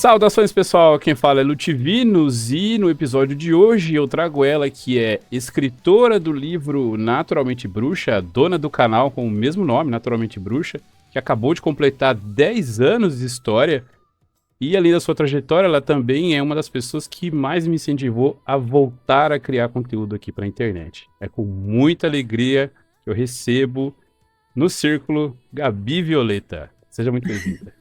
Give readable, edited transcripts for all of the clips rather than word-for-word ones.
Saudações, pessoal, quem fala é Lutivinos e no episódio de hoje eu trago ela, que é escritora do livro Naturalmente Bruxa, dona do canal com o mesmo nome, Naturalmente Bruxa, que acabou de completar 10 anos de história, e além da sua trajetória, ela também é uma das pessoas que mais me incentivou a voltar a criar conteúdo aqui para a internet. É com muita alegria que eu recebo no Círculo Gabi Violeta. Seja muito bem-vinda.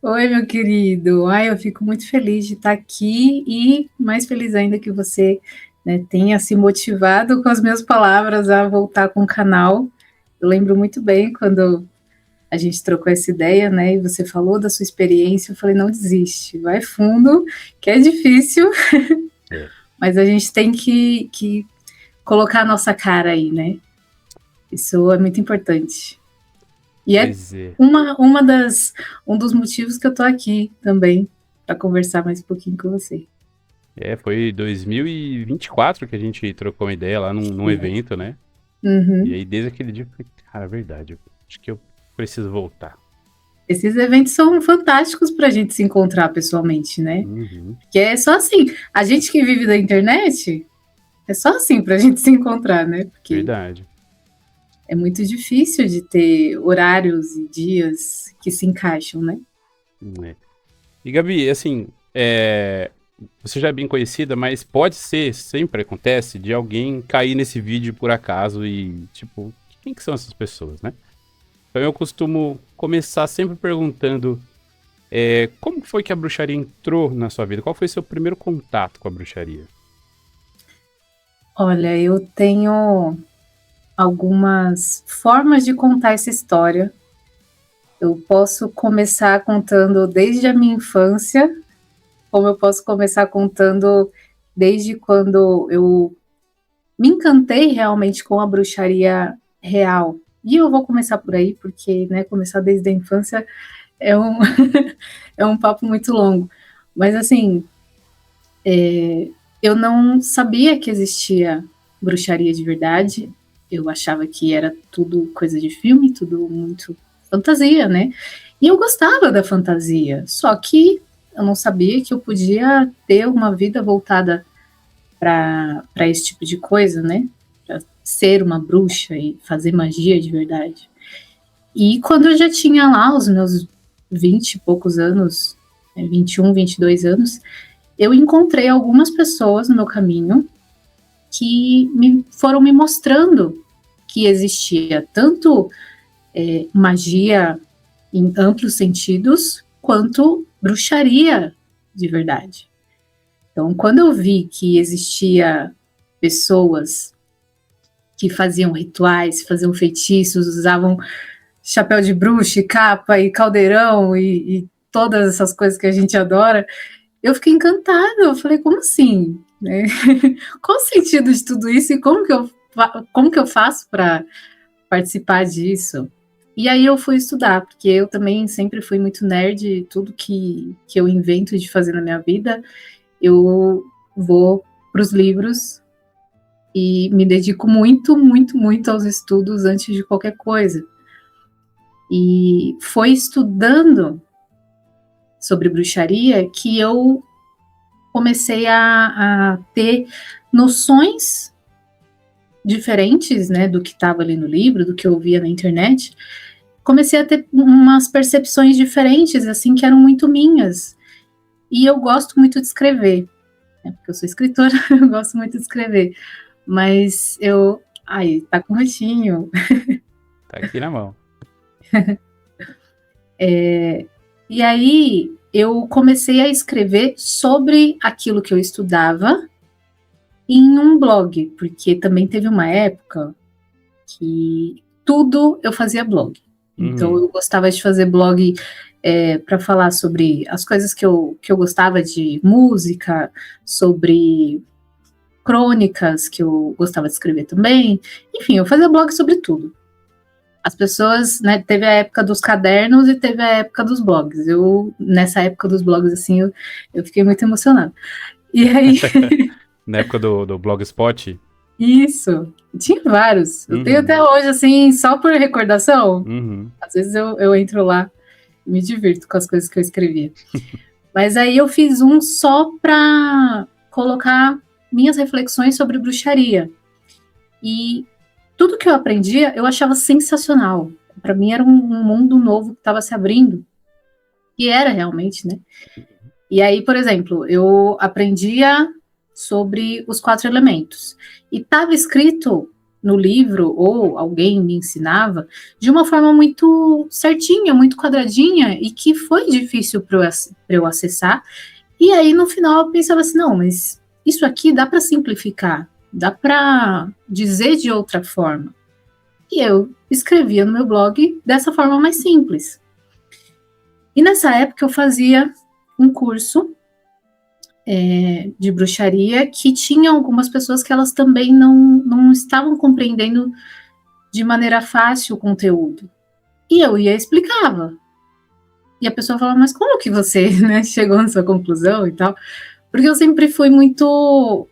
Oi, meu querido. Ai, eu fico muito feliz de estar aqui e mais feliz ainda que você, né, tenha se motivado com as minhas palavras a voltar com o canal. Eu lembro muito bem quando a gente trocou essa ideia, né, e você falou da sua experiência, eu falei, não desiste, vai fundo, que é difícil, mas a gente tem que colocar a nossa cara aí, né? Isso é muito importante. E é um dos motivos que eu tô aqui também, para conversar mais um pouquinho com você. Foi 2024 que a gente trocou uma ideia lá num evento, né? Uhum. E aí, desde aquele dia, eu falei, cara, é verdade, eu acho que eu preciso voltar. Esses eventos são fantásticos pra gente se encontrar pessoalmente, né? Uhum. Porque é só assim, a gente que vive da internet, é só assim pra gente se encontrar, né? Porque Verdade. é muito difícil de ter horários e dias que se encaixam, né? E Gabi, assim, você já é bem conhecida, mas pode ser, sempre acontece, de alguém cair nesse vídeo por acaso e, tipo, quem que são essas pessoas, né? Então eu costumo começar sempre perguntando como foi que a bruxaria entrou na sua vida? Qual foi seu primeiro contato com a bruxaria? Olha, eu tenho algumas formas de contar essa história. Eu posso começar contando desde a minha infância, como eu posso começar contando desde quando eu me encantei realmente com a bruxaria real. E eu vou começar por aí, porque, né, começar desde a infância é um, é um papo muito longo. Mas, assim, eu não sabia que existia bruxaria de verdade. Eu achava que era tudo coisa de filme, tudo muito fantasia, né? E eu gostava da fantasia, só que eu não sabia que eu podia ter uma vida voltada para esse tipo de coisa, né? Para ser uma bruxa e fazer magia de verdade. E quando eu já tinha lá os meus 20 e poucos anos, 21, 22 anos, eu encontrei algumas pessoas no meu caminho que foram me mostrando que existia tanto magia em amplos sentidos, quanto bruxaria de verdade. Então, quando eu vi que existia pessoas que faziam rituais, faziam feitiços, usavam chapéu de bruxa, capa e caldeirão e todas essas coisas que a gente adora, eu fiquei encantada. Eu falei, como assim? Qual o sentido de tudo isso e como que eu faço para participar disso? E aí eu fui estudar, porque eu também sempre fui muito nerd, tudo que eu invento de fazer na minha vida, eu vou para os livros e me dedico muito, muito, muito aos estudos antes de qualquer coisa. E foi estudando sobre bruxaria que eu comecei a ter noções diferentes, né, do que estava ali no livro, do que eu via na internet. Comecei a ter umas percepções diferentes, assim, que eram muito minhas. E eu gosto muito de escrever, né, porque eu sou escritora, eu gosto muito de escrever. Mas eu... Ai, tá com roxinho. Tá aqui na mão. E aí eu comecei a escrever sobre aquilo que eu estudava em um blog, porque também teve uma época que tudo eu fazia blog. Então eu gostava de fazer blog para falar sobre as coisas que eu gostava de música, sobre crônicas que eu gostava de escrever também. Enfim, eu fazia blog sobre tudo. As pessoas, né, teve a época dos cadernos e teve a época dos blogs. Nessa época dos blogs, assim, eu fiquei muito emocionada. E aí... Na época do Blogspot? Isso, tinha vários. Eu tenho até hoje, assim, só por recordação. Às vezes eu entro lá e me divirto com as coisas que eu escrevia. Mas aí eu fiz um só para colocar minhas reflexões sobre bruxaria. E tudo que eu aprendia, eu achava sensacional. Para mim era um mundo novo que estava se abrindo. E era realmente, né? E aí, por exemplo, eu aprendia sobre os 4 elementos. E estava escrito no livro, ou alguém me ensinava, de uma forma muito certinha, muito quadradinha, e que foi difícil para eu acessar. E aí, no final, eu pensava assim, não, mas isso aqui dá para simplificar, dá para dizer de outra forma. E eu escrevia no meu blog dessa forma mais simples. E nessa época eu fazia um curso de bruxaria que tinha algumas pessoas que elas também não estavam compreendendo de maneira fácil o conteúdo. E eu ia e explicava. E a pessoa falava, mas como que você, né, chegou nessa conclusão e tal? Porque eu sempre fui muito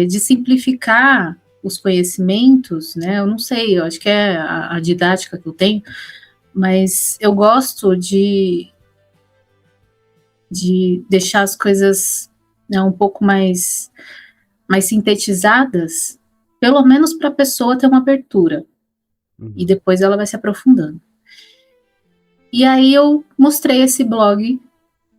de simplificar os conhecimentos, né? Eu não sei, eu acho que é a didática que eu tenho, mas eu gosto de deixar as coisas, né, um pouco mais sintetizadas, pelo menos para a pessoa ter uma abertura. E depois ela vai se aprofundando. E aí eu mostrei esse blog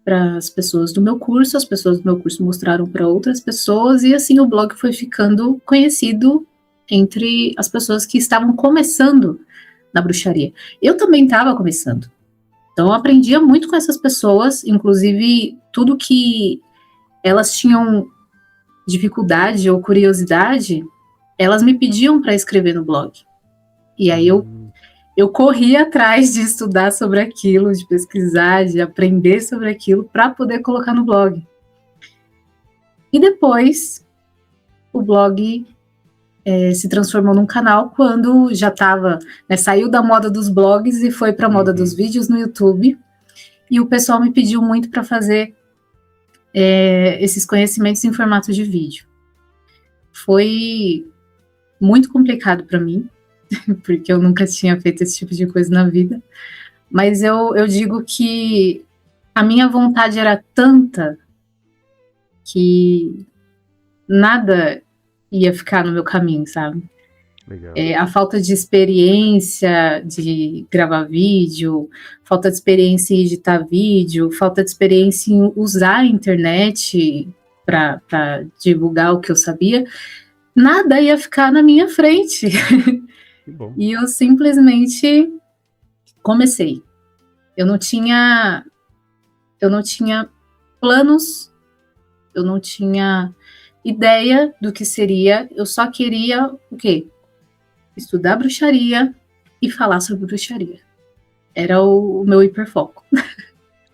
para as pessoas do meu curso, as pessoas do meu curso mostraram para outras pessoas, e assim o blog foi ficando conhecido entre as pessoas que estavam começando na bruxaria. Eu também estava começando. Então eu aprendia muito com essas pessoas, inclusive tudo que elas tinham dificuldade ou curiosidade, elas me pediam para escrever no blog. E aí eu corria atrás de estudar sobre aquilo, de pesquisar, de aprender sobre aquilo para poder colocar no blog. E depois o blog se transformou num canal quando já estava, né, saiu da moda dos blogs e foi para a moda dos vídeos no YouTube. E o pessoal me pediu muito para fazer esses conhecimentos em formato de vídeo. Foi muito complicado para mim, porque eu nunca tinha feito esse tipo de coisa na vida. Mas eu digo que a minha vontade era tanta que nada ia ficar no meu caminho, sabe? Legal. A falta de experiência de gravar vídeo, falta de experiência em editar vídeo, falta de experiência em usar a internet para divulgar o que eu sabia, nada ia ficar na minha frente. Que bom. E eu simplesmente comecei. Eu não tinha planos, eu não tinha ideia do que seria, eu só queria o quê? Estudar bruxaria e falar sobre bruxaria. Era o meu hiperfoco.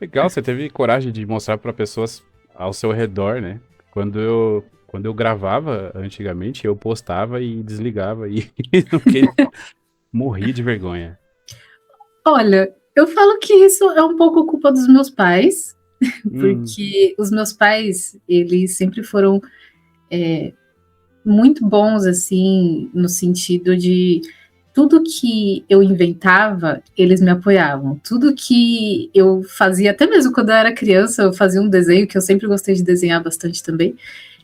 Legal, você teve coragem de mostrar para pessoas ao seu redor, né? Quando eu gravava antigamente, eu postava e desligava e não queria morrer de vergonha. Olha, eu falo que isso é um pouco culpa dos meus pais, porque os meus pais, eles sempre foram muito bons, assim, no sentido de tudo que eu inventava, eles me apoiavam. Tudo que eu fazia, até mesmo quando eu era criança, eu fazia um desenho, que eu sempre gostei de desenhar bastante também.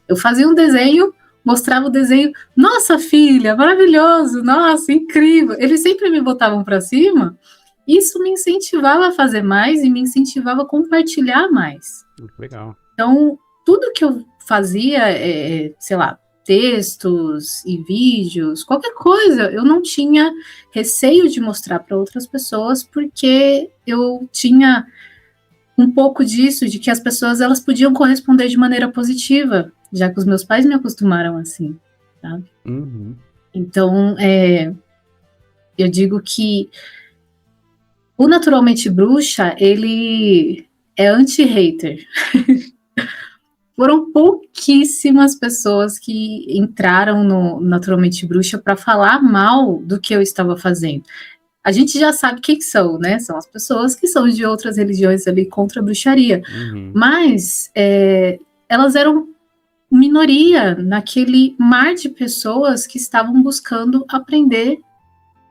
Eu fazia um desenho, mostrava o desenho, nossa filha, maravilhoso, nossa, incrível. Eles sempre me botavam para cima. Isso me incentivava a fazer mais e me incentivava a compartilhar mais. Legal. Então, tudo que eu fazia, sei lá, textos e vídeos, qualquer coisa, eu não tinha receio de mostrar para outras pessoas, porque eu tinha um pouco disso, de que as pessoas elas podiam corresponder de maneira positiva, já que os meus pais me acostumaram assim, sabe? Então, eu digo que o Naturalmente Bruxa, ele é anti-hater. Foram pouquíssimas pessoas que entraram no Naturalmente Bruxa para falar mal do que eu estava fazendo. A gente já sabe quem são, né? São as pessoas que são de outras religiões ali contra a bruxaria. Mas elas eram minoria naquele mar de pessoas que estavam buscando aprender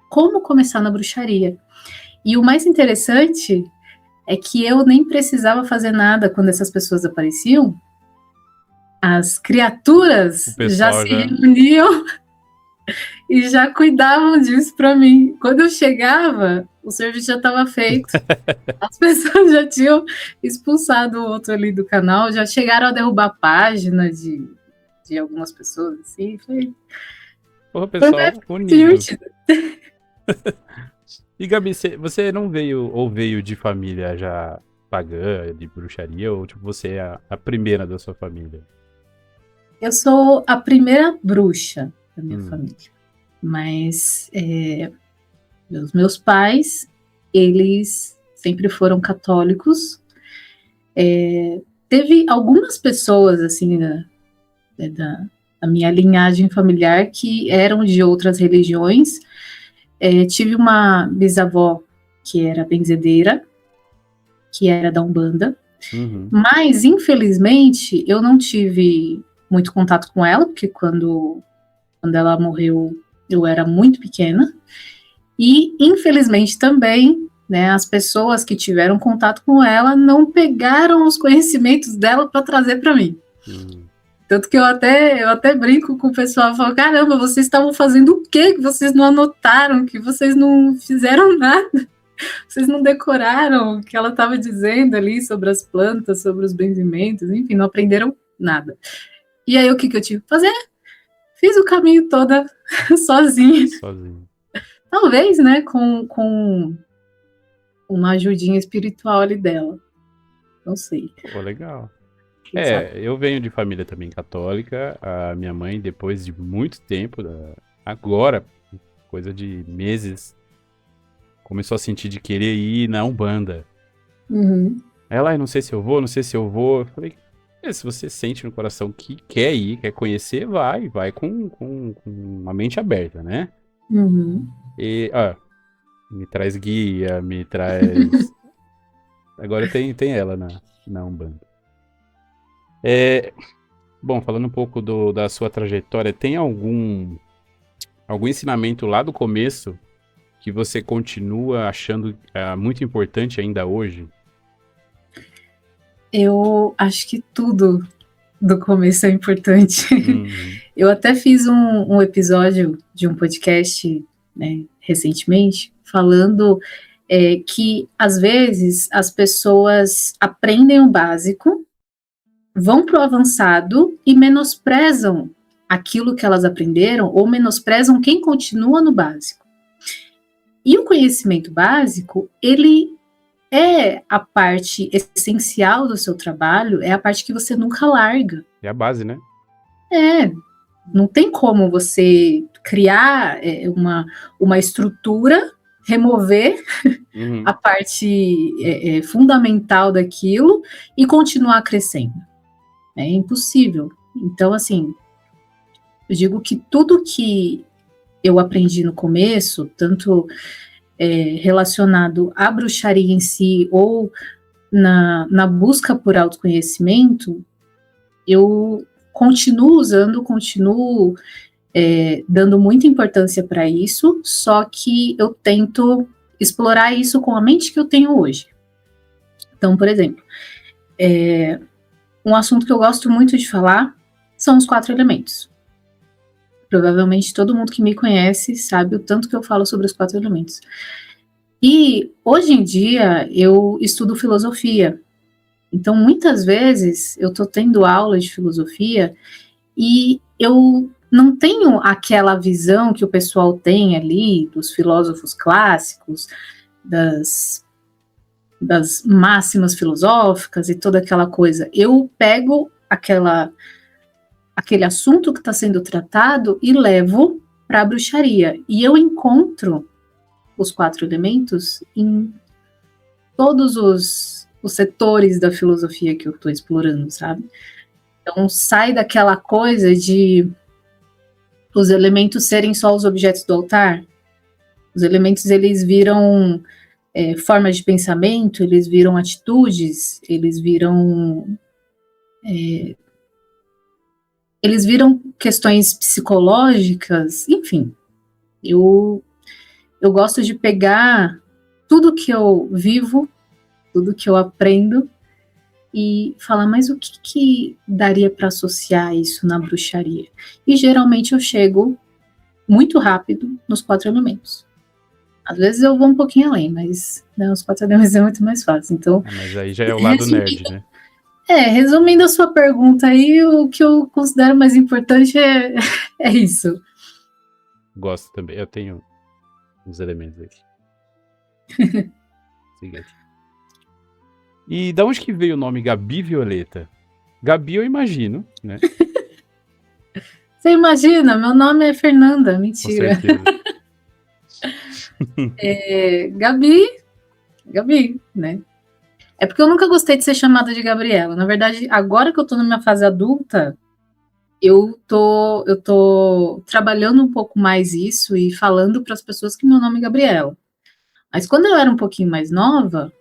como começar na bruxaria. E o mais interessante é que eu nem precisava fazer nada quando essas pessoas apareciam. As O criaturas já pessoal se já. reuniam e já cuidavam disso para mim. Quando eu chegava, o serviço já estava feito. As pessoas já tinham expulsado o outro ali do canal, já chegaram a derrubar a página de algumas pessoas, assim. Porra, Foi uma pessoal época muito unido. divertida. E Gabi, você não veio ou veio de família já pagã, de bruxaria, ou tipo, você é a primeira da sua família? Eu sou a primeira bruxa da minha Hum. família, mas os meus pais, eles sempre foram católicos. Teve algumas pessoas, assim, da minha linhagem familiar que eram de outras religiões. Tive uma bisavó que era benzedeira, que era da Umbanda, Uhum. mas, infelizmente, eu não tive muito contato com ela, porque quando ela morreu, eu era muito pequena. E, infelizmente, também, né, as pessoas que tiveram contato com ela não pegaram os conhecimentos dela para trazer para mim. Tanto que eu até brinco com o pessoal, falo, caramba, vocês estavam fazendo o quê? Que vocês não anotaram, que vocês não fizeram nada, vocês não decoraram o que ela estava dizendo ali sobre as plantas, sobre os benzimentos, enfim, não aprenderam nada. E aí, o que eu tive que fazer? Fiz o caminho toda sozinha. Sozinho. Talvez, né, com uma ajudinha espiritual ali dela. Não sei. Pô, legal. Quem sabe? Eu venho de família também católica. A minha mãe, depois de muito tempo, agora, coisa de meses, começou a sentir de querer ir na Umbanda. Uhum. Ela, não sei se eu vou, não sei se eu vou. Eu falei, se você sente no coração que quer ir, quer conhecer, vai com a mente aberta, né? Uhum. E, me traz guia, me traz... Agora tem ela na Umbanda. Bom, falando um pouco da sua trajetória, tem algum ensinamento lá do começo que você continua achando muito importante ainda hoje? Eu acho que tudo do começo é importante. Uhum. Eu até fiz um episódio de um podcast, né, recentemente, falando que, às vezes, as pessoas aprendem o básico, vão para o avançado e menosprezam aquilo que elas aprenderam ou menosprezam quem continua no básico. E o conhecimento básico, ele é a parte essencial do seu trabalho, é a parte que você nunca larga. É a base, né? Não tem como você criar uma estrutura, remover Uhum. a parte fundamental daquilo e continuar crescendo. É impossível. Então, assim, eu digo que tudo que eu aprendi no começo, tanto relacionado à bruxaria em si ou na busca por autoconhecimento, eu continuo usando, continuo dando muita importância para isso, só que eu tento explorar isso com a mente que eu tenho hoje. Então, por exemplo, um assunto que eu gosto muito de falar são os 4 elementos. Provavelmente todo mundo que me conhece sabe o tanto que eu falo sobre os 4 elementos. E, hoje em dia, eu estudo filosofia. Então, muitas vezes, eu estou tendo aula de filosofia e eu não tenho aquela visão que o pessoal tem ali, dos filósofos clássicos, das máximas filosóficas e toda aquela coisa. Eu pego aquele assunto que está sendo tratado e levo para a bruxaria. E eu encontro os 4 elementos em todos os setores da filosofia que eu estou explorando, sabe? Então, sai daquela coisa de os elementos serem só os objetos do altar. Os elementos, eles viram formas de pensamento, eles viram atitudes, eles viram questões psicológicas, enfim. Eu gosto de pegar tudo que eu vivo, tudo que eu aprendo e falar, mas o que daria para associar isso na bruxaria? E geralmente eu chego muito rápido nos 4 elementos. Às vezes eu vou um pouquinho além, mas né, os 4 elementos é muito mais fácil. Então, Mas aí já é o lado nerd, né? Resumindo a sua pergunta aí, o que eu considero mais importante é isso. Gosto também. Eu tenho os elementos aqui. Seguinte. E da onde que veio o nome Gabi Violeta? Gabi eu imagino, né? Você imagina, meu nome é Fernanda, Com mentira. certeza. Gabi, né? É porque eu nunca gostei de ser chamada de Gabriela. Na verdade, agora que eu tô na minha fase adulta, eu tô trabalhando um pouco mais isso e falando para as pessoas que meu nome é Gabriela. Mas quando eu era um pouquinho mais nova,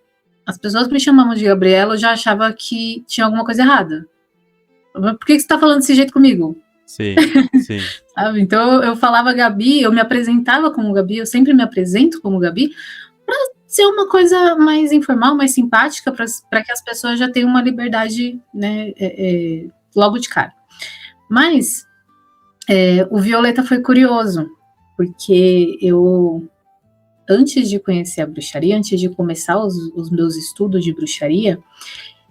as pessoas que me chamavam de Gabriela, eu já achava que tinha alguma coisa errada. Por que você tá falando desse jeito comigo? Sim. Sabe? Então eu falava Gabi, eu me apresentava como Gabi, eu sempre me apresento como Gabi, para ser uma coisa mais informal, mais simpática, para que as pessoas já tenham uma liberdade, né, logo de cara. Mas o Violeta foi curioso, porque eu, antes de conhecer a bruxaria, antes de começar os meus estudos de bruxaria,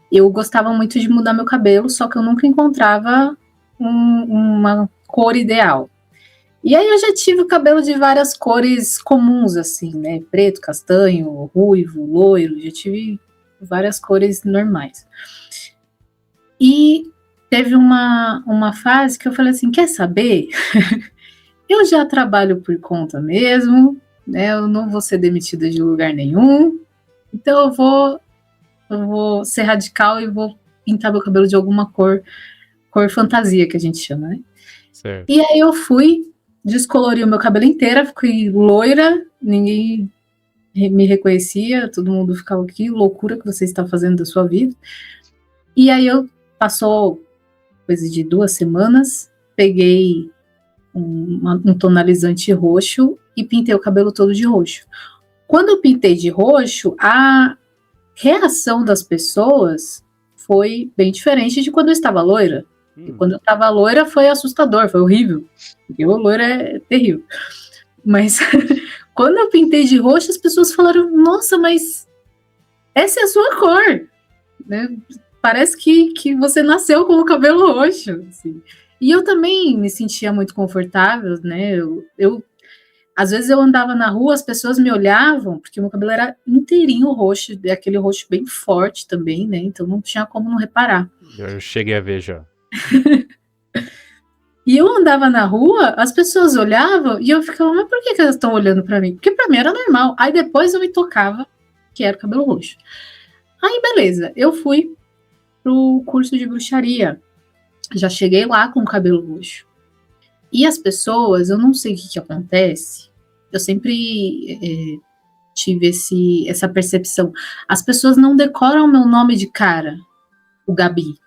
eu gostava muito de mudar meu cabelo, só que eu nunca encontrava uma cor ideal. E aí eu já tive o cabelo de várias cores comuns, assim, né? Preto, castanho, ruivo, loiro, já tive várias cores normais. E teve uma fase que eu falei assim, quer saber? Eu já trabalho por conta mesmo, né? Eu não vou ser demitida de lugar nenhum, então eu vou ser radical e vou pintar meu cabelo de alguma cor fantasia, que a gente chama, né? Certo. E aí eu fui, descolori o meu cabelo inteiro, fiquei loira, ninguém me reconhecia, todo mundo ficava, que loucura que você está fazendo da sua vida. E aí passou coisa de 2 semanas, peguei um tonalizante roxo e pintei o cabelo todo de roxo. Quando eu pintei de roxo, a reação das pessoas foi bem diferente de quando eu estava loira. E quando eu estava loira foi assustador, foi horrível. Porque o loiro é terrível. Mas quando eu pintei de roxo, as pessoas falaram, nossa, mas essa é a sua cor. Né? Parece que você nasceu com o cabelo roxo. Assim. E eu também me sentia muito confortável, né? Às vezes eu andava na rua, as pessoas me olhavam, porque meu cabelo era inteirinho roxo, aquele roxo bem forte também, né? Então não tinha como não reparar. Eu cheguei a ver já. E eu andava na rua, as pessoas olhavam e eu ficava, mas por que elas estão olhando para mim? Porque para mim era normal. Aí depois eu me tocava que era o cabelo roxo. Aí beleza, eu fui pro curso de bruxaria. Já cheguei lá com o cabelo roxo. E as pessoas, eu não sei o que acontece, eu sempre tive essa percepção. As pessoas não decoram meu nome de cara, o Gabi.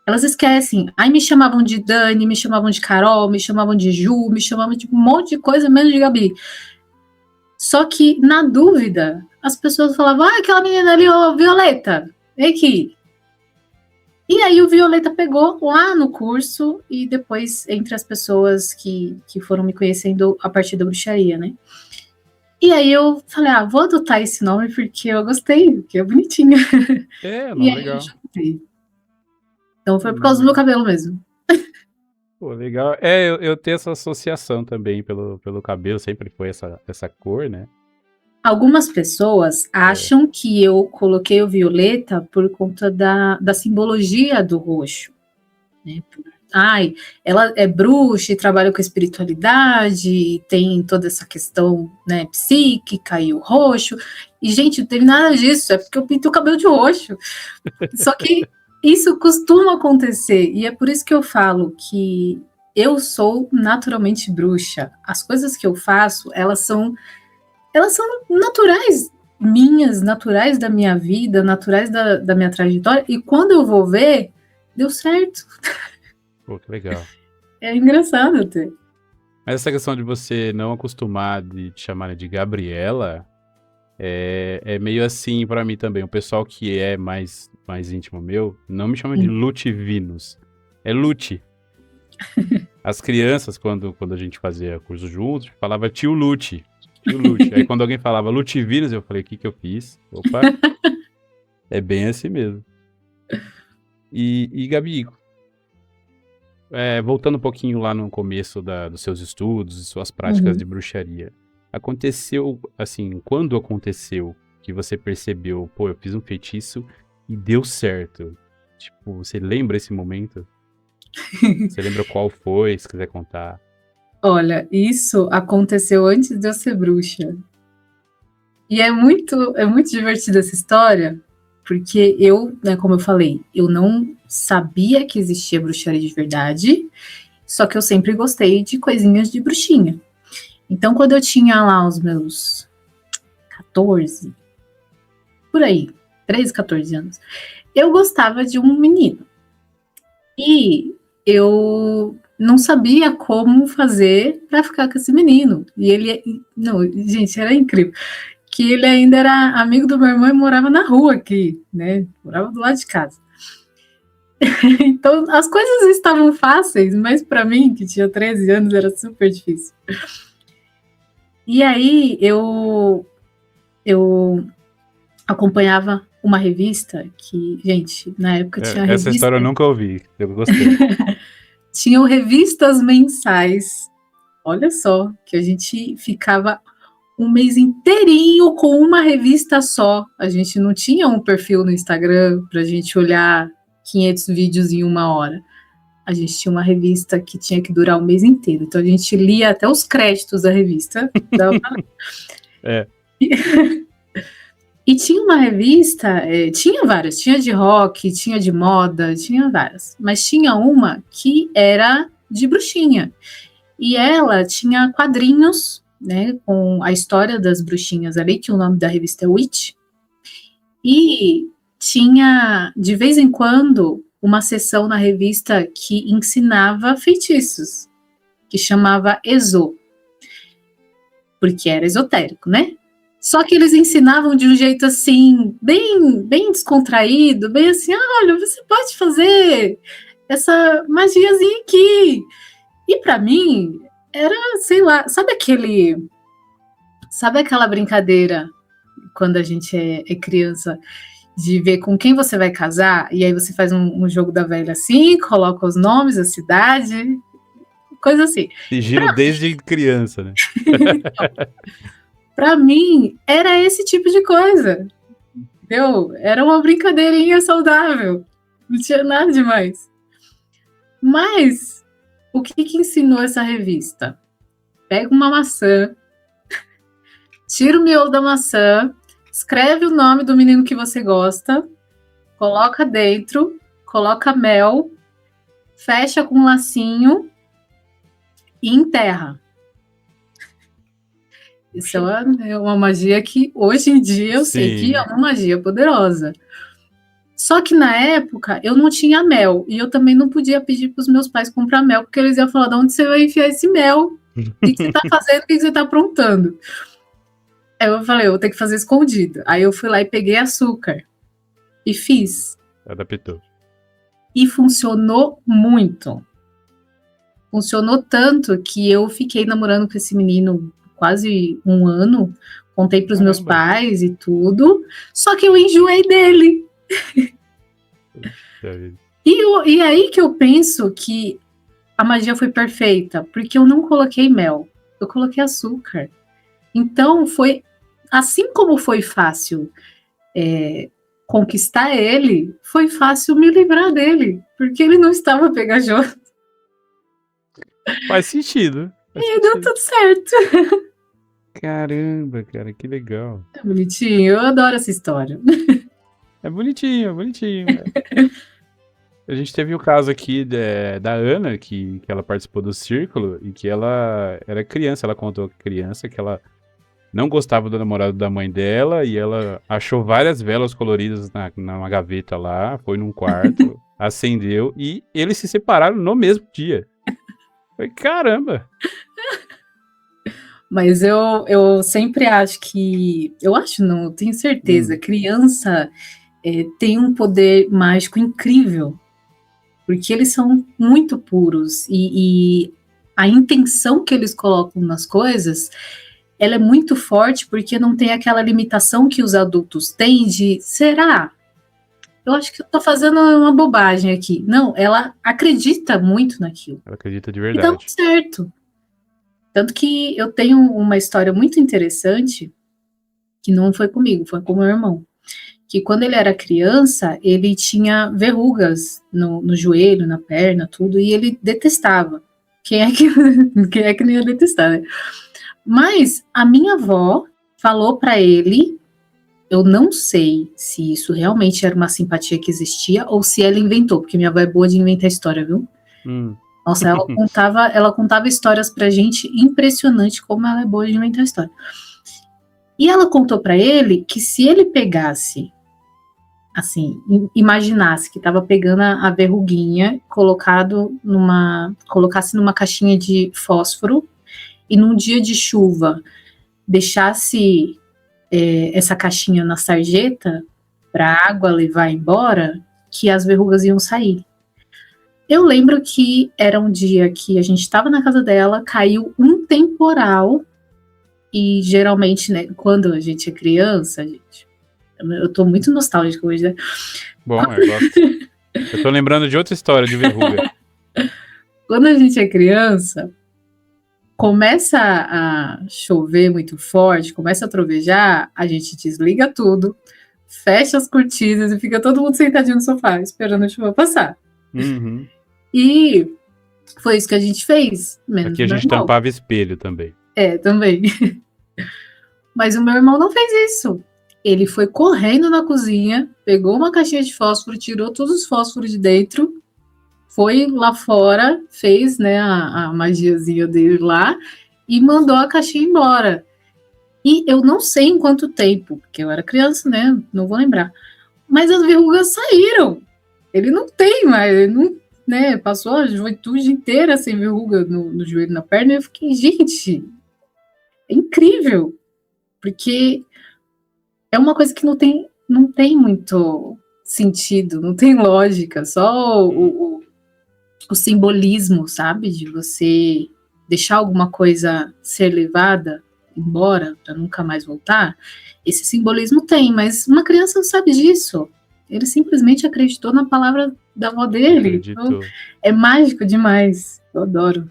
Elas esquecem. Aí me chamavam de Dani, me chamavam de Carol, me chamavam de Ju, me chamavam de um monte de coisa, menos de Gabi. Só que, na dúvida, as pessoas falavam, aquela menina ali, ó, Violeta, vem aqui. E aí o Violeta pegou lá no curso e depois entre as pessoas que foram me conhecendo a partir da bruxaria, né? E aí eu falei, vou adotar esse nome porque eu gostei, porque é bonitinho. Não, e aí legal. eu já botei. Então foi por causa do meu cabelo mesmo. Pô, legal. Eu tenho essa associação também pelo cabelo, sempre foi essa cor, né? Algumas pessoas acham que eu coloquei o violeta por conta da simbologia do roxo. Né? Ela é bruxa e trabalha com espiritualidade, e tem toda essa questão, né, psíquica e o roxo. E, gente, não teve nada disso, é porque eu pintei o cabelo de roxo. Só que isso costuma acontecer, e é por isso que eu falo que eu sou naturalmente bruxa. As coisas que eu faço, elas são naturais minhas, naturais da minha vida, naturais da minha trajetória, e quando eu vou ver, deu certo. Pô, que legal. É engraçado até. Mas essa questão de você não acostumar de te chamarem de Gabriela, É meio assim pra mim também. O pessoal que é mais íntimo meu não me chama de Lutivinos. É Lute. As crianças, quando a gente fazia curso juntos, falava tio Lute. Tio Lute. Aí quando alguém falava Lutivinos, eu falei, o que que eu fiz? Opa, é bem assim mesmo. E Gabi, voltando um pouquinho lá no começo dos seus estudos e suas práticas de bruxaria. Aconteceu, assim, quando aconteceu que você percebeu, pô, eu fiz um feitiço e deu certo? Tipo, você lembra esse momento? Você lembra qual foi, se quiser contar? Olha, isso aconteceu antes de eu ser bruxa. E é muito divertida essa história, porque eu, né, como eu falei, eu não sabia que existia bruxaria de verdade, só que eu sempre gostei de coisinhas de bruxinha. Então, quando eu tinha lá os meus 14, por aí, 13, 14 anos, eu gostava de um menino. E eu não sabia como fazer para ficar com esse menino. E ele, não, gente, era incrível. Que ele ainda era amigo do meu irmão e morava na rua aqui, né? Morava do lado de casa. Então, as coisas estavam fáceis, mas para mim, que tinha 13 anos, era super difícil. E aí, eu acompanhava uma revista que, gente, na época tinha revista... Essa história eu nunca ouvi, eu gostei. Tinham revistas mensais. Olha só, que a gente ficava um mês inteirinho com uma revista só. A gente não tinha um perfil no Instagram pra gente olhar 500 vídeos em uma hora. A gente tinha uma revista que tinha que durar o mês inteiro. Então a gente lia até os créditos da revista. E tinha uma revista, tinha várias, tinha de rock, tinha de moda, tinha várias. Mas tinha uma que era de bruxinha. E ela tinha quadrinhos, né, com a história das bruxinhas ali, que o nome da revista é Witch. E tinha, de vez em quando, uma seção na revista que ensinava feitiços, que chamava Exo, porque era esotérico, né? Só que eles ensinavam de um jeito assim, bem descontraído, bem assim, olha, você pode fazer essa magiazinha aqui. E para mim, era, sei lá, sabe aquela brincadeira quando a gente é criança, de ver com quem você vai casar, e aí você faz um jogo da velha assim, coloca os nomes, a cidade, coisa assim. Sigilo desde criança, né? Pra mim, era esse tipo de coisa, entendeu? Era uma brincadeirinha saudável, não tinha nada demais. Mas, o que ensinou essa revista? Pega uma maçã, tira o miolo da maçã, escreve o nome do menino que você gosta, coloca dentro, coloca mel, fecha com um lacinho e enterra. Isso é uma magia que hoje em dia eu sei que é uma magia poderosa. Só que na época eu não tinha mel e eu também não podia pedir para os meus pais comprar mel, porque eles iam falar: de onde você vai enfiar esse mel? O que você está fazendo? O que você está aprontando? Aí eu falei: eu vou ter que fazer escondido. Aí eu fui lá e peguei açúcar e fiz. Adaptou. E funcionou muito. Funcionou tanto que eu fiquei namorando com esse menino quase um ano, contei para os meus pais e tudo, só que eu enjoei dele. E aí que eu penso que a magia foi perfeita, porque eu não coloquei mel, eu coloquei açúcar. Então foi, assim como foi fácil conquistar ele, foi fácil me livrar dele, porque ele não estava pegajoso. Faz sentido. E deu tudo certo. Caramba, cara, que legal. É bonitinho, eu adoro essa história. É bonitinho, é bonitinho. A gente teve o caso aqui da Ana, que ela participou do Círculo, e que ela era criança, ela contou criança que ela não gostava do namorado da mãe dela, e ela achou várias velas coloridas numa gaveta lá, foi num quarto, acendeu, e eles se separaram no mesmo dia. Falei, caramba! Mas eu sempre acho que. Eu acho, não, eu tenho certeza. Criança tem um poder mágico incrível. Porque eles são muito puros. E a intenção que eles colocam nas coisas, ela é muito forte porque não tem aquela limitação que os adultos têm de será? Eu acho que eu tô fazendo uma bobagem aqui. Não, ela acredita muito naquilo. Ela acredita de E dá verdade. certo. Tanto que eu tenho uma história muito interessante, que não foi comigo, foi com meu irmão. Que quando ele era criança, ele tinha verrugas no joelho, na perna, tudo, e ele detestava. Quem é que não ia detestar, né? Mas a minha avó falou para ele, eu não sei se isso realmente era uma simpatia que existia ou se ela inventou, porque minha avó é boa de inventar história, viu? Nossa, ela contava histórias pra gente, impressionante como ela é boa de inventar história. E ela contou pra ele que se ele pegasse, assim, imaginasse que estava pegando a verruguinha, colocasse numa caixinha de fósforo e num dia de chuva deixasse essa caixinha na sarjeta para a água levar embora, que as verrugas iam sair. Eu lembro que era um dia que a gente estava na casa dela, caiu um temporal e geralmente, né, quando a gente é criança, eu tô muito nostálgica hoje, né? Bom, eu gosto. Eu tô lembrando de outra história de verruga. Quando a gente é criança, começa a chover muito forte, começa a trovejar, a gente desliga tudo, fecha as cortinas e fica todo mundo sentadinho no sofá, esperando a chuva passar. Uhum. E foi isso que a gente fez, menos Aqui a gente tampava espelho também. Também. Mas o meu irmão não fez isso. Ele foi correndo na cozinha, pegou uma caixinha de fósforo, tirou todos os fósforos de dentro, foi lá fora, fez, né, a magiazinha dele lá e mandou a caixinha embora. E eu não sei em quanto tempo, porque eu era criança, né, não vou lembrar. Mas as verrugas saíram. Ele não tem mais, ele não, né, passou a juventude inteira sem verruga no joelho, na perna, e eu fiquei, gente, é incrível. Porque é uma coisa que não tem muito sentido, não tem lógica, só o simbolismo, sabe? De você deixar alguma coisa ser levada embora para nunca mais voltar. Esse simbolismo tem, mas uma criança não sabe disso. Ele simplesmente acreditou na palavra da avó dele. Então, é mágico demais. Eu adoro.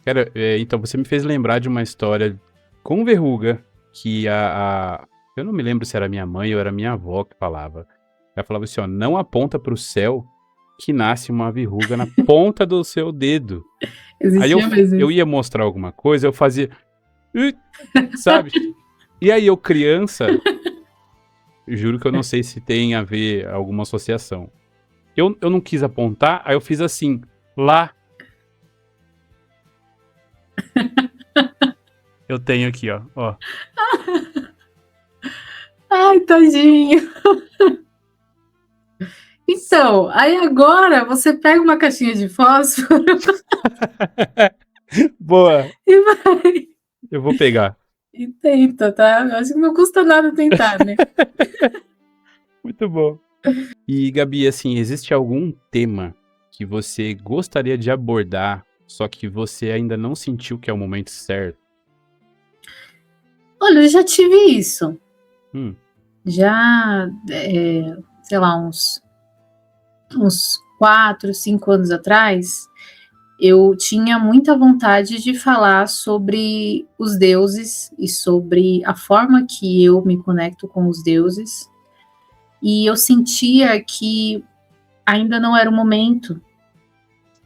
Cara, então você me fez lembrar de uma história com verruga que eu não me lembro se era minha mãe ou era minha avó que falava. Ela falava assim, ó, não aponta pro céu que nasce uma verruga na ponta do seu dedo. Aí eu ia mostrar alguma coisa, eu fazia, sabe? E aí eu criança, juro que eu não sei se tem a ver alguma associação. Eu não quis apontar, aí eu fiz assim, lá. Eu tenho aqui, ó. Ai, tadinho. Então, aí agora você pega uma caixinha de fósforo. Boa. E vai. Eu vou pegar. E tenta, tá? Acho que não custa nada tentar, né? Muito bom. E, Gabi, assim, existe algum tema que você gostaria de abordar, só que você ainda não sentiu que é o momento certo? Olha, eu já tive isso. Já, sei lá, uns 4, 5 anos atrás, eu tinha muita vontade de falar sobre os deuses e sobre a forma que eu me conecto com os deuses. E eu sentia que ainda não era o momento,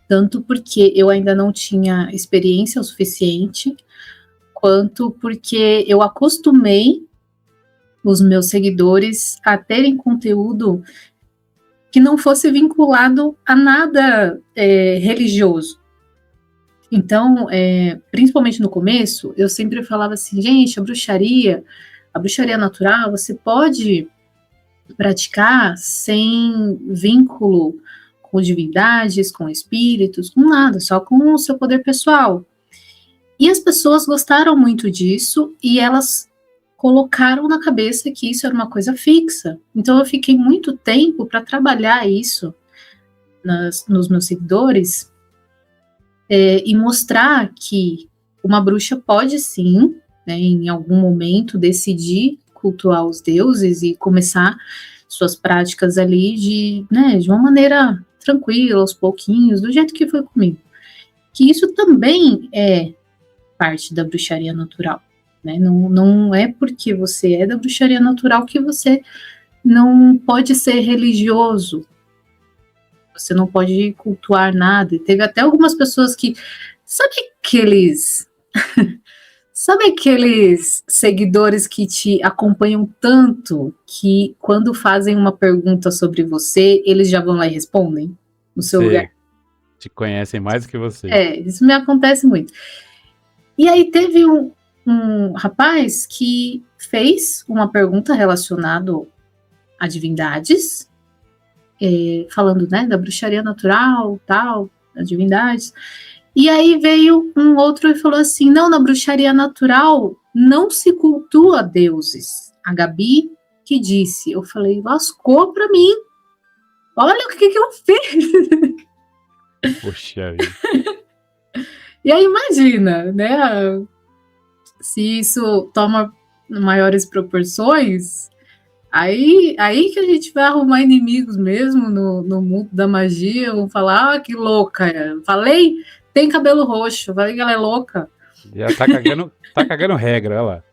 tanto porque eu ainda não tinha experiência o suficiente, quanto porque eu acostumei os meus seguidores a terem conteúdo que não fosse vinculado a nada religioso. Então, principalmente no começo, eu sempre falava assim, gente, a bruxaria natural, você pode praticar sem vínculo com divindades, com espíritos, com nada, só com o seu poder pessoal. E as pessoas gostaram muito disso e elas colocaram na cabeça que isso era uma coisa fixa. Então eu fiquei muito tempo para trabalhar isso nos meus seguidores, e mostrar que uma bruxa pode sim, né, em algum momento, decidir cultuar os deuses e começar suas práticas ali de uma maneira tranquila, aos pouquinhos, do jeito que foi comigo. Que isso também é parte da bruxaria natural. Né? Não é porque você é da bruxaria natural que você não pode ser religioso. Você não pode cultuar nada. E teve até algumas pessoas que... Sabe aqueles seguidores que te acompanham tanto que quando fazem uma pergunta sobre você, eles já vão lá e respondem no seu lugar? Te conhecem mais do que você. Isso me acontece muito. E aí teve um rapaz que fez uma pergunta relacionada a divindades, falando, né, da bruxaria natural, tal, das divindades. E aí veio um outro e falou assim, não, na bruxaria natural não se cultua deuses. A Gabi que disse. Eu falei, lascou pra mim. Olha o que eu fiz. Poxa vida. E aí imagina, né, se isso toma maiores proporções, aí que a gente vai arrumar inimigos mesmo no mundo da magia, vão falar, que louca, falei, tem cabelo roxo, falei que ela é louca. Já tá cagando regra, olha lá.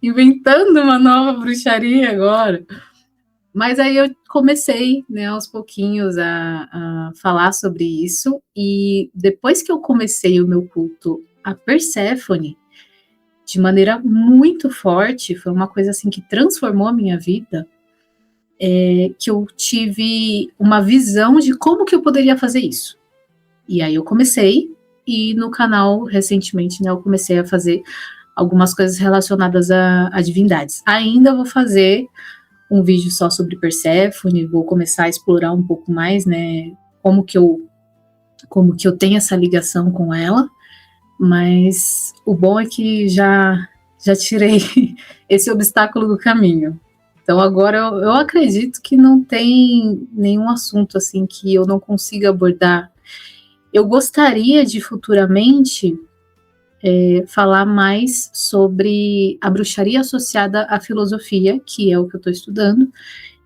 Inventando uma nova bruxaria agora. Mas aí eu comecei, né, aos pouquinhos a falar sobre isso, e depois que eu comecei o meu culto a Perséfone, de maneira muito forte, foi uma coisa assim que transformou a minha vida, que eu tive uma visão de como que eu poderia fazer isso. E aí eu comecei, e no canal, recentemente, né, eu comecei a fazer algumas coisas relacionadas a divindades. Ainda vou fazer um vídeo só sobre Perséfone, vou começar a explorar um pouco mais, né, como que eu tenho essa ligação com ela, mas o bom é que já tirei esse obstáculo do caminho. Então agora eu acredito que não tem nenhum assunto assim que eu não consiga abordar. Eu gostaria de futuramente falar mais sobre a bruxaria associada à filosofia, que é o que eu estou estudando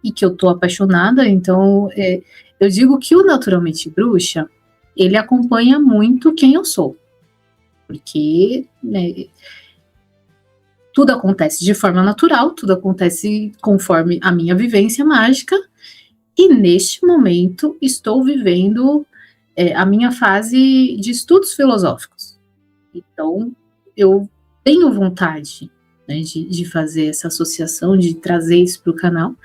e que eu estou apaixonada. Então eu digo que o Naturalmente Bruxa, ele acompanha muito quem eu sou. Porque, né, tudo acontece de forma natural, tudo acontece conforme a minha vivência mágica, e neste momento estou vivendo a minha fase de estudos filosóficos. Então, eu tenho vontade, né, de fazer essa associação, de trazer isso para o canal,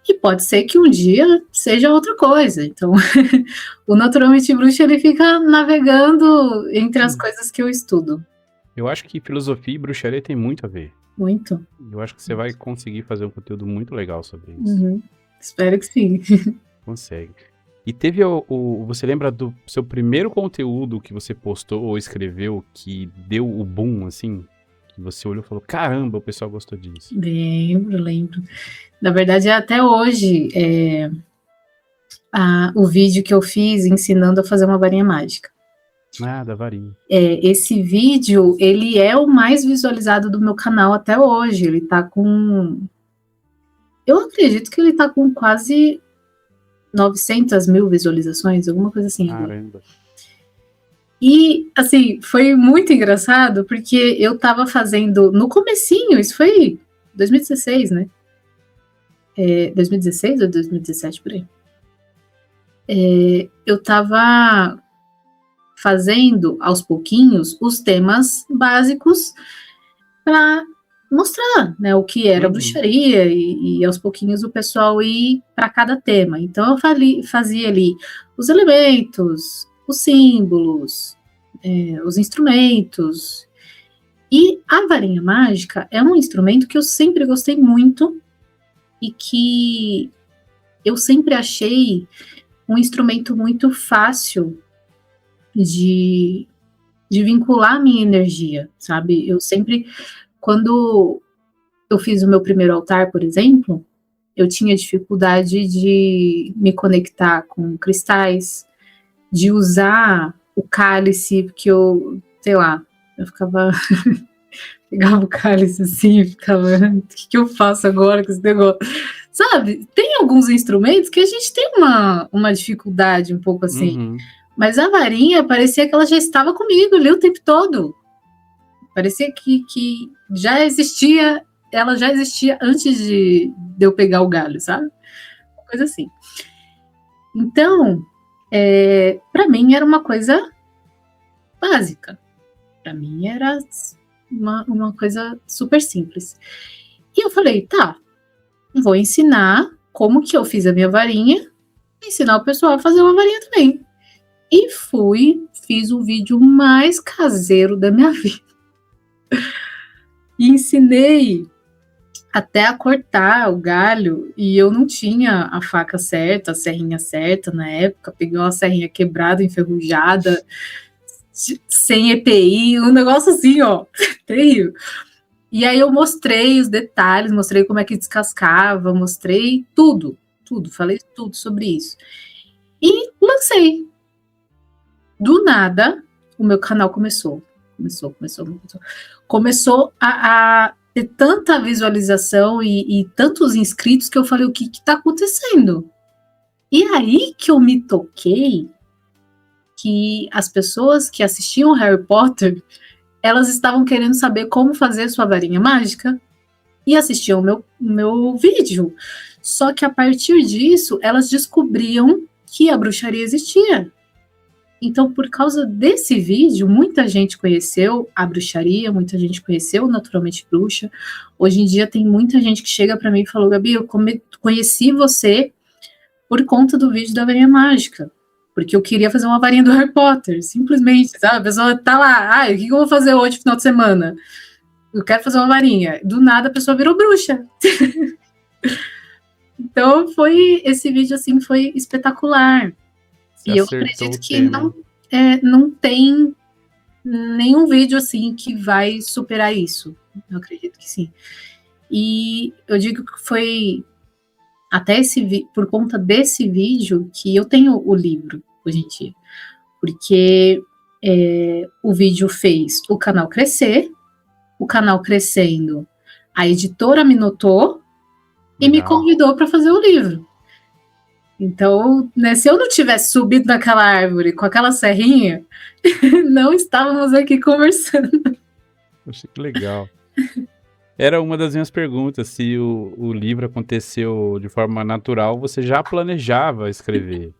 e pode ser que um dia seja outra coisa. Então, o Naturalmente Bruxa, ele fica navegando entre as coisas que eu estudo. Eu acho que filosofia e bruxaria tem muito a ver. Muito. Eu acho que você vai conseguir fazer um conteúdo muito legal sobre isso. Uhum. Espero que sim. Consegue. E teve você lembra do seu primeiro conteúdo que você postou ou escreveu que deu o boom, assim? Que você olhou e falou, caramba, o pessoal gostou disso. Lembro. Na verdade, até hoje, o vídeo que eu fiz ensinando a fazer uma varinha mágica. Da varinha. Esse vídeo, ele é o mais visualizado do meu canal até hoje. Ele tá com... Eu acredito que ele tá com quase 900 mil visualizações, alguma coisa assim. Caramba. E, assim, foi muito engraçado, porque eu tava fazendo, no comecinho, isso foi 2016, né? 2016 ou 2017, por aí. Eu tava fazendo, aos pouquinhos, os temas básicos para mostrar, né, o que era bruxaria, e aos pouquinhos o pessoal ir para cada tema. Então eu fazia ali os elementos, os símbolos, os instrumentos. E a varinha mágica é um instrumento que eu sempre gostei muito e que eu sempre achei um instrumento muito fácil de de vincular a minha energia, sabe? Eu sempre, quando eu fiz o meu primeiro altar, por exemplo, eu tinha dificuldade de me conectar com cristais, de usar o cálice, porque eu, sei lá, eu ficava pegava o cálice assim e ficava, o que eu faço agora com esse negócio? Sabe, tem alguns instrumentos que a gente tem uma dificuldade um pouco assim, mas a varinha parecia que ela já estava comigo ali o tempo todo. Parecia que já existia, ela já existia antes de eu pegar o galho, sabe? Uma coisa assim. Então, para mim era uma coisa básica. Para mim era uma coisa super simples. E eu falei, tá, vou ensinar como que eu fiz a minha varinha, ensinar o pessoal a fazer uma varinha também. E fiz o vídeo mais caseiro da minha vida. E ensinei até a cortar o galho, e eu não tinha a faca certa, a serrinha certa na época, peguei uma serrinha quebrada, enferrujada, sem EPI, um negócio assim, ó, terrível. E aí eu mostrei os detalhes, mostrei como é que descascava, mostrei tudo, falei tudo sobre isso. E lancei. Do nada, o meu canal começou a ter tanta visualização e tantos inscritos que eu falei, o que está acontecendo? E aí que eu me toquei que as pessoas que assistiam Harry Potter, elas estavam querendo saber como fazer sua varinha mágica e assistiam meu vídeo. Só que a partir disso, elas descobriam que a bruxaria existia. Então, por causa desse vídeo, muita gente conheceu a bruxaria, muita gente conheceu Naturalmente Bruxa. Hoje em dia tem muita gente que chega para mim e falou, Gabi, eu conheci você por conta do vídeo da varinha mágica, porque eu queria fazer uma varinha do Harry Potter, simplesmente, sabe? A pessoa tá lá, o que eu vou fazer hoje, final de semana? Eu quero fazer uma varinha. Do nada a pessoa virou bruxa. Então, esse vídeo, assim, foi espetacular. E eu acredito que não tem nenhum vídeo assim que vai superar isso. Eu acredito que sim. E eu digo que foi até por conta desse vídeo que eu tenho o livro hoje em dia. Porque o vídeo fez o canal crescer, o canal crescendo, a editora me notou e me convidou para fazer o livro. Então, né, se eu não tivesse subido naquela árvore com aquela serrinha, não estávamos aqui conversando. Poxa, que legal. Era uma das minhas perguntas, se o livro aconteceu de forma natural, você já planejava escrever?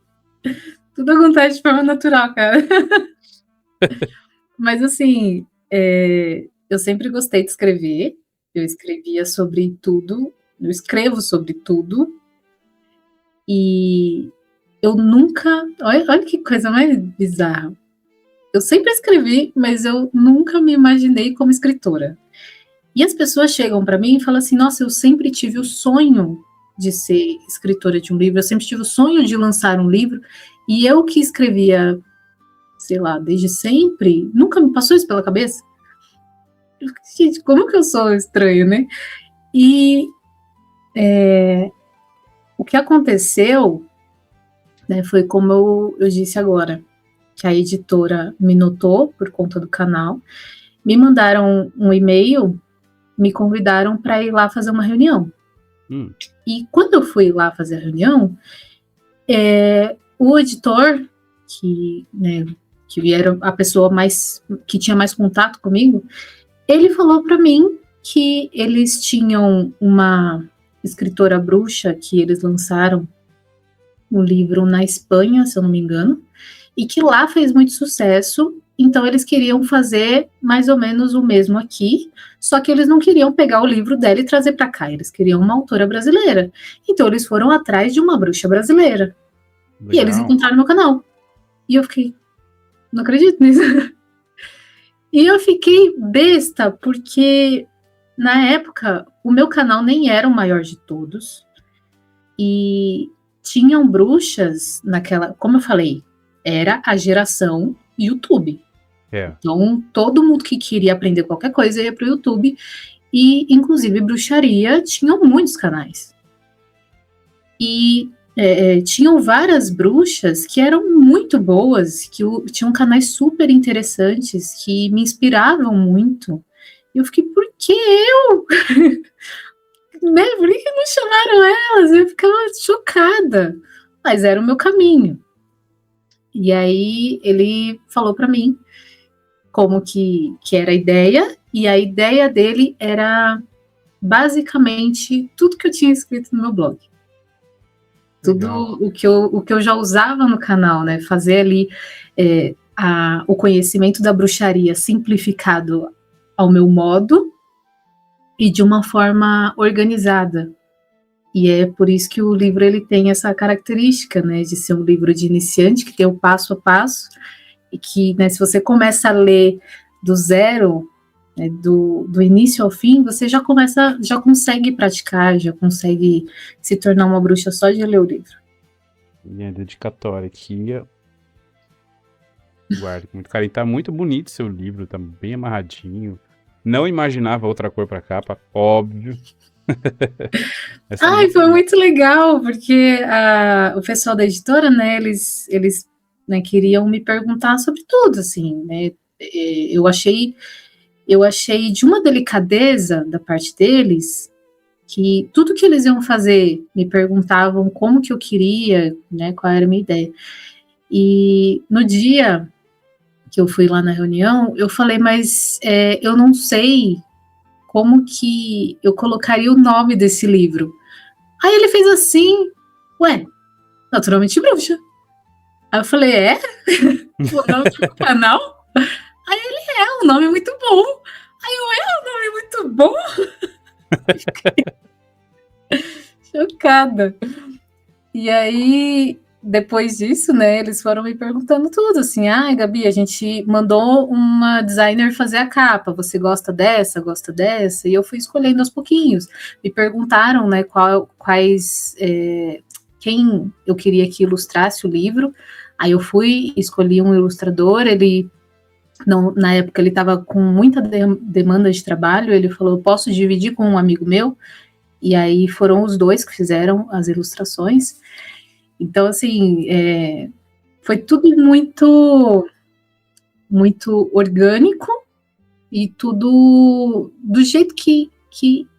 Tudo acontece de forma natural, cara. Mas assim, eu sempre gostei de escrever, eu escrevia sobre tudo, eu escrevo sobre tudo, e eu nunca... Olha que coisa mais bizarra. Eu sempre escrevi, mas eu nunca me imaginei como escritora. E as pessoas chegam para mim e falam assim, nossa, eu sempre tive o sonho de ser escritora de um livro, eu sempre tive o sonho de lançar um livro, e eu que escrevia, sei lá, desde sempre, nunca me passou isso pela cabeça. Gente, como que eu sou estranho, né? E o que aconteceu, né, foi como eu disse agora, que a editora me notou por conta do canal, me mandaram um e-mail, me convidaram para ir lá fazer uma reunião. E quando eu fui lá fazer a reunião, o editor, que era a pessoa que tinha mais contato comigo, ele falou para mim que eles tinham uma escritora bruxa que eles lançaram um livro na Espanha, se eu não me engano, e que lá fez muito sucesso, então eles queriam fazer mais ou menos o mesmo aqui, só que eles não queriam pegar o livro dela e trazer para cá, eles queriam uma autora brasileira. Então eles foram atrás de uma bruxa brasileira. Legal. E eles encontraram no canal. E eu fiquei, não acredito nisso. E eu fiquei besta, porque na época o meu canal nem era o maior de todos, e tinham bruxas naquela, como eu falei, era a geração YouTube. É. Então, todo mundo que queria aprender qualquer coisa ia para o YouTube. E, inclusive, bruxaria tinham muitos canais. E tinham várias bruxas que eram muito boas, que tinham canais super interessantes, que me inspiravam muito. E eu fiquei, por que eu? Né? Por que não chamaram elas? Eu ficava chocada. Mas era o meu caminho. E aí ele falou para mim como que era a ideia, e a ideia dele era basicamente tudo que eu tinha escrito no meu blog. Tudo o que eu já usava no canal, né? Fazer ali o conhecimento da bruxaria simplificado ao meu modo e de uma forma organizada. E é por isso que o livro ele tem essa característica, né? De ser um livro de iniciante, que tem o passo a passo, e que, né, se você começa a ler do zero, né, do início ao fim, você já consegue praticar, já consegue se tornar uma bruxa só de ler o livro. Minha dedicatória aqui. Guardo com muito carinho. Tá muito bonito seu livro, tá bem amarradinho. Não imaginava outra cor pra capa, óbvio. Foi muito legal, porque o pessoal da editora, né, eles né, queriam me perguntar sobre tudo, assim, né? Eu achei de uma delicadeza da parte deles, que tudo que eles iam fazer, me perguntavam como que eu queria, né, qual era a minha ideia. E no dia que eu fui lá na reunião, eu falei, mas eu não sei como que eu colocaria o nome desse livro. Aí ele fez assim, Naturalmente Bruxa. Aí eu falei, o nome do canal? Aí ele, um nome muito bom. Aí eu, um nome muito bom? Chocada. E aí, depois disso, né, eles foram me perguntando tudo, assim, Gabi, a gente mandou uma designer fazer a capa, você gosta dessa, gosta dessa? E eu fui escolhendo aos pouquinhos. Me perguntaram, né, quem eu queria que ilustrasse o livro. Aí eu fui, escolhi um ilustrador, ele, não, na época ele estava com muita demanda de trabalho, ele falou, posso dividir com um amigo meu? E aí foram os dois que fizeram as ilustrações. Então, assim, foi tudo muito, muito orgânico e tudo do jeito que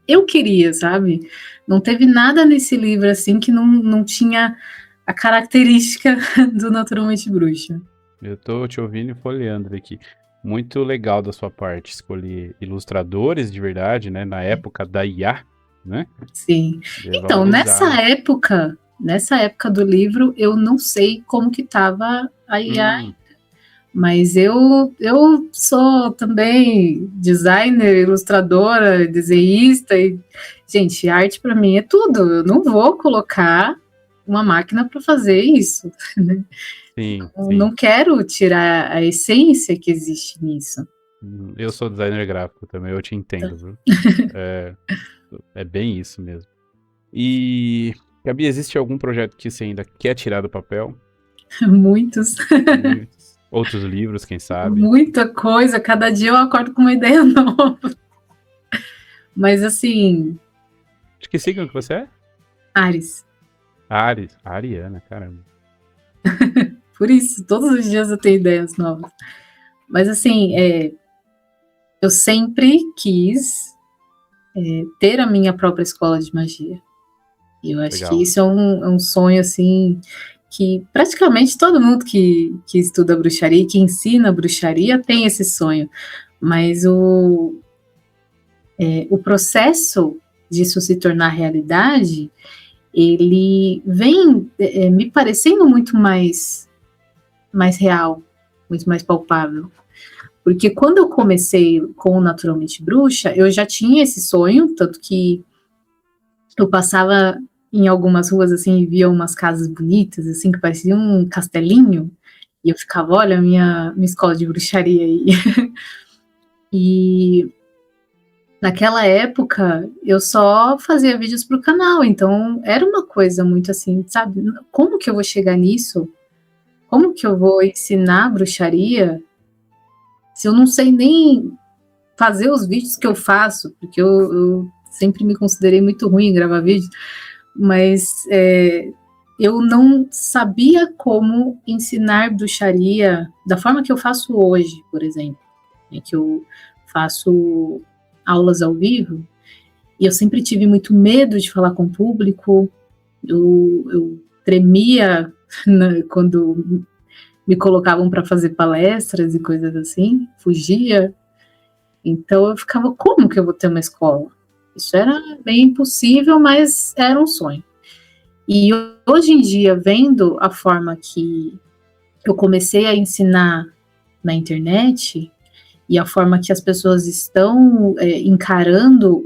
eu queria, sabe? Não teve nada nesse livro, assim, que não tinha a característica do Naturalmente Bruxa. Eu tô te ouvindo e folheando aqui. Muito legal da sua parte escolher ilustradores de verdade, né? Na época da IA, né? Sim. Então, nessa época do livro, eu não sei como que tava a IA, mas eu sou também designer, ilustradora, desenhista, e, gente, arte para mim é tudo. Eu não vou colocar uma máquina para fazer isso, né? Sim. Não quero tirar a essência que existe nisso. Eu sou designer gráfico também, eu te entendo, viu? É bem isso mesmo. E, Gabi, existe algum projeto que você ainda quer tirar do papel? Muitos. Outros livros, quem sabe? Muita coisa, cada dia eu acordo com uma ideia nova. Mas assim... De que signo que você é? Áries. Ariana, caramba. Por isso, todos os dias eu tenho ideias novas. Mas assim, eu sempre quis ter a minha própria escola de magia. E eu acho que isso é um sonho, assim, que praticamente todo mundo que estuda bruxaria, que ensina bruxaria, tem esse sonho. Mas o processo disso se tornar realidade, ele vem me parecendo muito mais real, muito mais palpável. Porque quando eu comecei com o Naturalmente Bruxa, eu já tinha esse sonho, tanto que eu passava em algumas ruas, assim, e via umas casas bonitas, assim, que pareciam um castelinho, e eu ficava, olha, minha escola de bruxaria aí. E naquela época, eu só fazia vídeos pro canal, então era uma coisa muito assim, sabe? Como que eu vou chegar nisso? Como que eu vou ensinar bruxaria Se eu não sei nem fazer os vídeos que eu faço, porque eu sempre me considerei muito ruim em gravar vídeo, mas eu não sabia como ensinar bruxaria da forma que eu faço hoje, por exemplo, que eu faço aulas ao vivo, e eu sempre tive muito medo de falar com o público, eu tremia quando me colocavam para fazer palestras e coisas assim, fugia. Então eu ficava, como que eu vou ter uma escola? Isso era bem impossível, mas era um sonho. E hoje em dia, vendo a forma que eu comecei a ensinar na internet e a forma que as pessoas estão encarando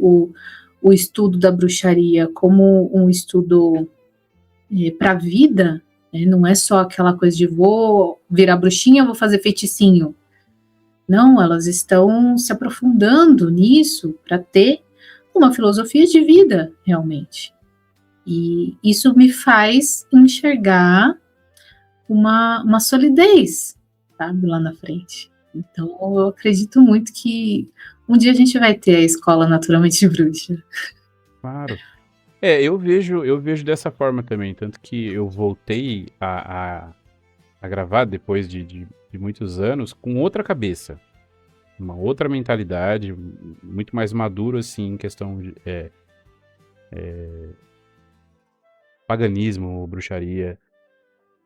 o estudo da bruxaria como um estudo para a vida, né? Não é só aquela coisa de vou virar bruxinha, vou fazer feiticinho. Não, elas estão se aprofundando nisso para ter uma filosofia de vida, realmente. E isso me faz enxergar uma solidez, sabe, lá na frente. Então, eu acredito muito que um dia a gente vai ter a escola Naturalmente Bruxa. Claro. Eu vejo dessa forma também, tanto que eu voltei a gravar depois de muitos anos com outra cabeça, uma outra mentalidade, muito mais maduro, assim, em questão de paganismo, bruxaria.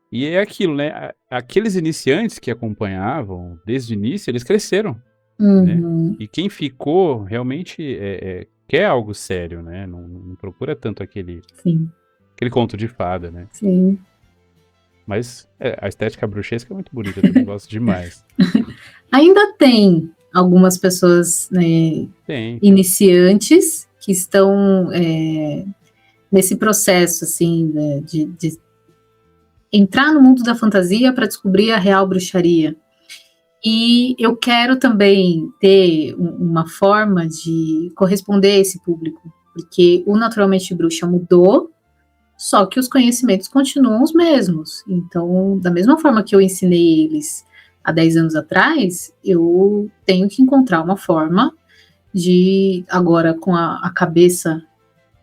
E é aquilo, né? Aqueles iniciantes que acompanhavam desde o início, eles cresceram, né? E quem ficou realmente quer algo sério, né? Não procura tanto aquele Sim, conto de fada, né? sim. Mas a estética bruxesca é muito bonita, eu também gosto demais. Ainda tem algumas pessoas, né, Tem. iniciantes que estão nesse processo, assim, né, de entrar no mundo da fantasia para descobrir a real bruxaria. E eu quero também ter uma forma de corresponder a esse público, porque o Naturalmente Bruxa mudou, só que os conhecimentos continuam os mesmos. Então, da mesma forma que eu ensinei eles há 10 anos atrás, eu tenho que encontrar uma forma de, agora com a cabeça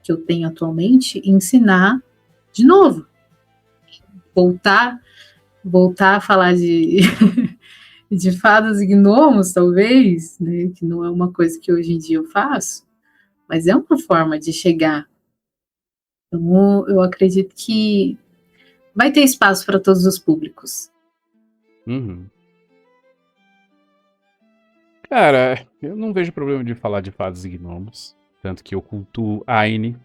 que eu tenho atualmente, ensinar de novo. Voltar a falar de de fadas e gnomos, talvez, né, que não é uma coisa que hoje em dia eu faço, mas é uma forma de chegar. Então, eu acredito que vai ter espaço para todos os públicos. Uhum. Cara, eu não vejo problema de falar de fadas e gnomos. Tanto que eu cultuo Aine,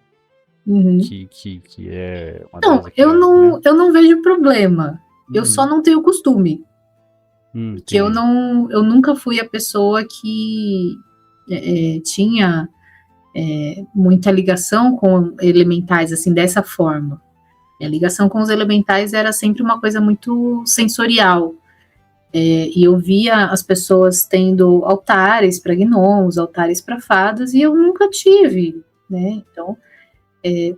Uhum. que é uma Não, deusa que né? eu não vejo problema. Eu só não tenho costume. Porque eu nunca fui a pessoa que tinha muita ligação com elementais, assim, dessa forma. A ligação com os elementais era sempre uma coisa muito sensorial. E eu via as pessoas tendo altares para gnomos, altares para fadas, e eu nunca tive, né? Então,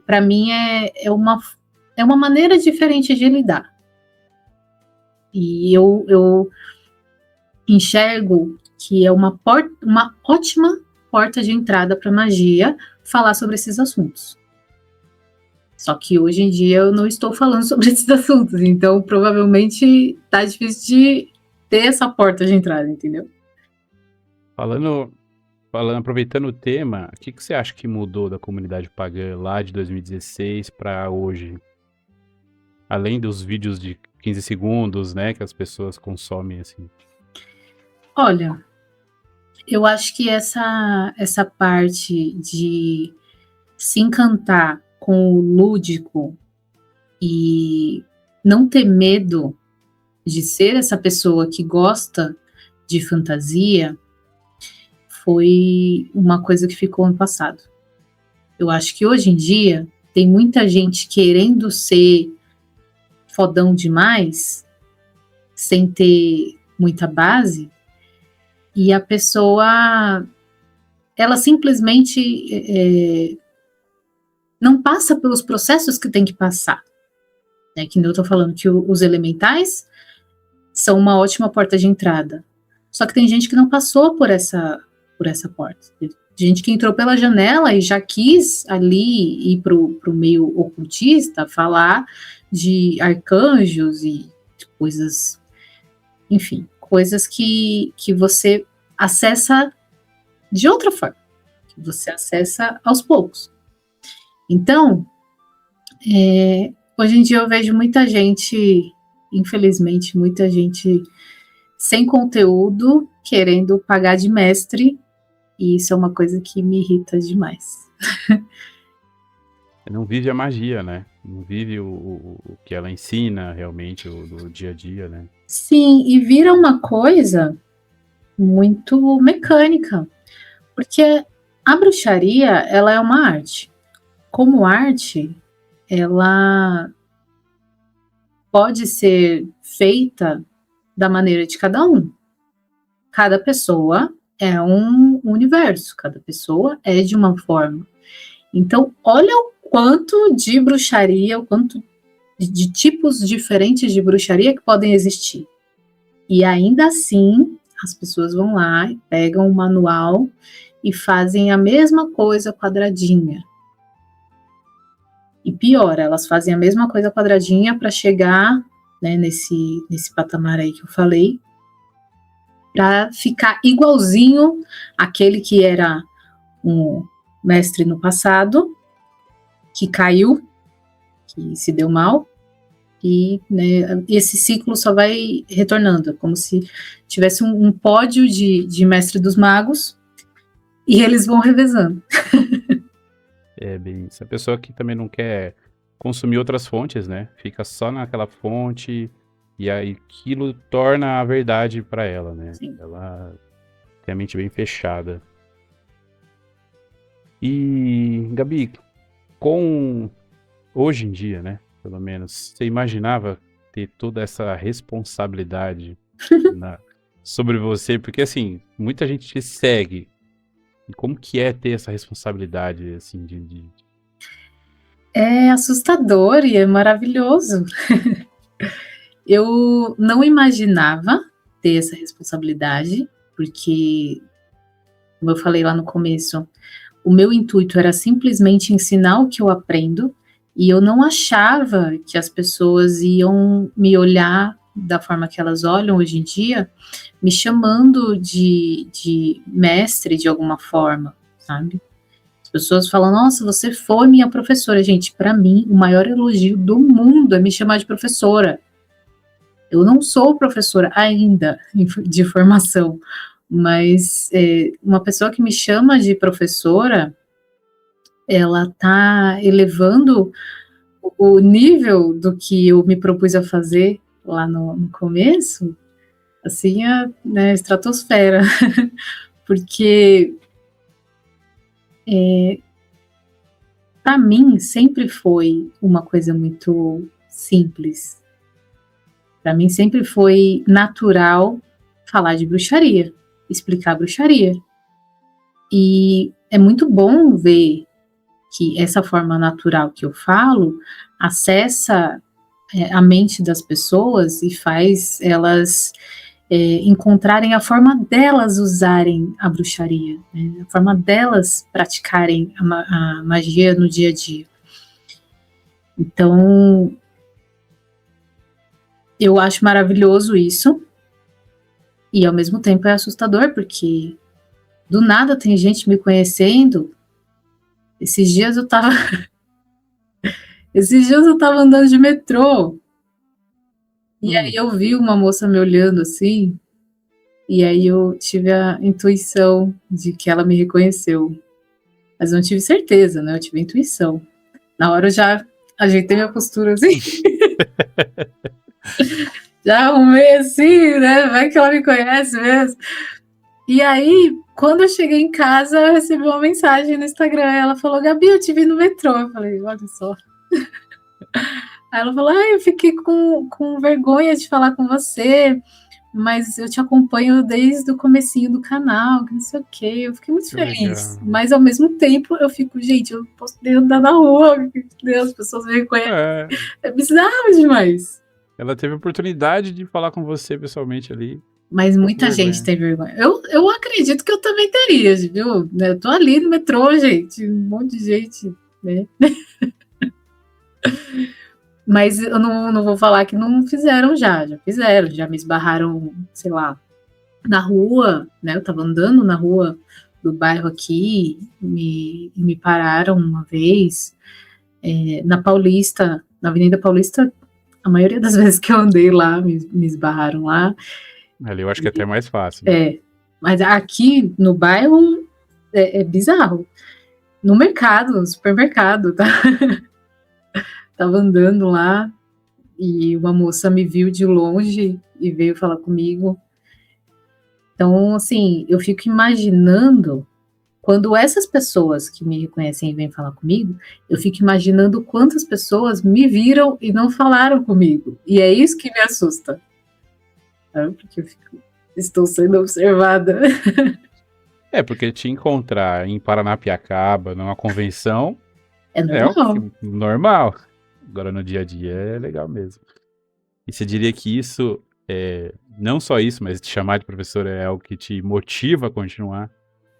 para mim é uma maneira diferente de lidar. E eu enxergo que é uma ótima porta de entrada para magia falar sobre esses assuntos. Só que hoje em dia eu não estou falando sobre esses assuntos, então provavelmente tá difícil de ter essa porta de entrada, entendeu? Aproveitando o tema, o que você acha que mudou da comunidade pagã lá de 2016 para hoje? Além dos vídeos de 15 segundos, né, que as pessoas consomem, assim. Olha, eu acho que essa parte de se encantar com o lúdico e não ter medo de ser essa pessoa que gosta de fantasia foi uma coisa que ficou no passado. Eu acho que hoje em dia tem muita gente querendo ser fodão demais, sem ter muita base, e a pessoa, ela simplesmente não passa pelos processos que tem que passar. Que eu estou falando que os elementais são uma ótima porta de entrada, Só que tem gente que não passou por essa porta. Tem gente que entrou pela janela e já quis ali ir pro meio ocultista, falar de arcanjos e coisas, enfim, coisas que você acessa de outra forma, que você acessa aos poucos. Então, hoje em dia eu vejo muita gente, infelizmente, muita gente sem conteúdo, querendo pagar de mestre, e isso é uma coisa que me irrita demais. Não vive a magia, né? Não vive o que ela ensina realmente, do dia a dia, né? Sim, e vira uma coisa muito mecânica, porque a bruxaria, ela é uma arte. Como arte, ela pode ser feita da maneira de cada um. Cada pessoa é um universo, cada pessoa é de uma forma. Então, olha o quanto de bruxaria, o quanto de tipos diferentes de bruxaria que podem existir. E ainda assim, as pessoas vão lá, pegam o manual e fazem a mesma coisa quadradinha. E pior, elas fazem a mesma coisa quadradinha para chegar, né, nesse patamar aí que eu falei, para ficar igualzinho àquele que era um mestre no passado, que caiu, que se deu mal, e, né, esse ciclo só vai retornando, como se tivesse um pódio de mestre dos magos, e eles vão revezando. É bem isso. A pessoa que também não quer consumir outras fontes, né? Fica só naquela fonte e aí aquilo torna a verdade para ela, né? Sim. Ela tem a mente bem fechada. E, Gabi, com hoje em dia, né? Pelo menos, você imaginava ter toda essa responsabilidade sobre você? Porque, assim, muita gente te segue. E como que é ter essa responsabilidade, assim, É assustador e é maravilhoso. Eu não imaginava ter essa responsabilidade, porque, como eu falei lá no começo, o meu intuito era simplesmente ensinar o que eu aprendo, e eu não achava que as pessoas iam me olhar da forma que elas olham hoje em dia, me chamando de mestre de alguma forma, sabe? As pessoas falam, nossa, você foi minha professora. Gente, para mim, o maior elogio do mundo é me chamar de professora. Eu não sou professora ainda de formação, mas uma pessoa que me chama de professora, ela está elevando o nível do que eu me propus a fazer lá no começo, assim, né, estratosfera, porque para mim sempre foi uma coisa muito simples. Para mim sempre foi natural falar de bruxaria, explicar bruxaria. E é muito bom ver que essa forma natural que eu falo acessa a mente das pessoas e faz elas encontrarem a forma delas usarem a bruxaria, né? A forma delas praticarem a magia no dia a dia. Então, eu acho maravilhoso isso, e ao mesmo tempo é assustador, porque do nada tem gente me conhecendo. Esses dias eu tava andando de metrô, e aí eu vi uma moça me olhando assim, e aí eu tive a intuição de que ela me reconheceu. Mas não tive certeza, né? Eu tive a intuição. Na hora eu já ajeitei minha postura assim. Já arrumei assim, né? Vai que ela me conhece mesmo. E aí, quando eu cheguei em casa, eu recebi uma mensagem no Instagram. Ela falou, Gabi, eu te vi no metrô. Eu falei, olha só. Aí ela falou, eu fiquei com vergonha de falar com você, mas eu te acompanho desde o comecinho do canal, que não sei o quê. Eu fiquei muito feliz. legal. Mas ao mesmo tempo eu fico, gente, eu posso andar na rua, Deus, as pessoas me reconhecem. É bizarro demais. Ela teve a oportunidade de falar com você pessoalmente ali. Mas muita vergonha. gente tem vergonha. Eu acredito que eu também teria, viu? Eu tô ali no metrô, gente, um monte de gente, né? Mas eu não vou falar que não fizeram já fizeram, já me esbarraram, sei lá, na rua, né? Eu tava andando na rua do bairro aqui, me pararam uma vez, na Paulista, na Avenida Paulista, a maioria das vezes que eu andei lá, me esbarraram lá. Ali eu acho que é até mais fácil. Né? Mas aqui no bairro é bizarro. No mercado, no supermercado, tá? Tava andando lá e uma moça me viu de longe e veio falar comigo. Então, assim, eu fico imaginando, quando essas pessoas que me reconhecem e vêm falar comigo, eu fico imaginando quantas pessoas me viram e não falaram comigo. E é isso que me assusta. Sabe? Porque eu estou sendo observada. Porque te encontrar em Paranapiacaba, numa convenção, É normal. Normal. Agora no dia a dia é legal mesmo. E você diria que isso, não só isso, mas te chamar de professora é algo que te motiva a continuar?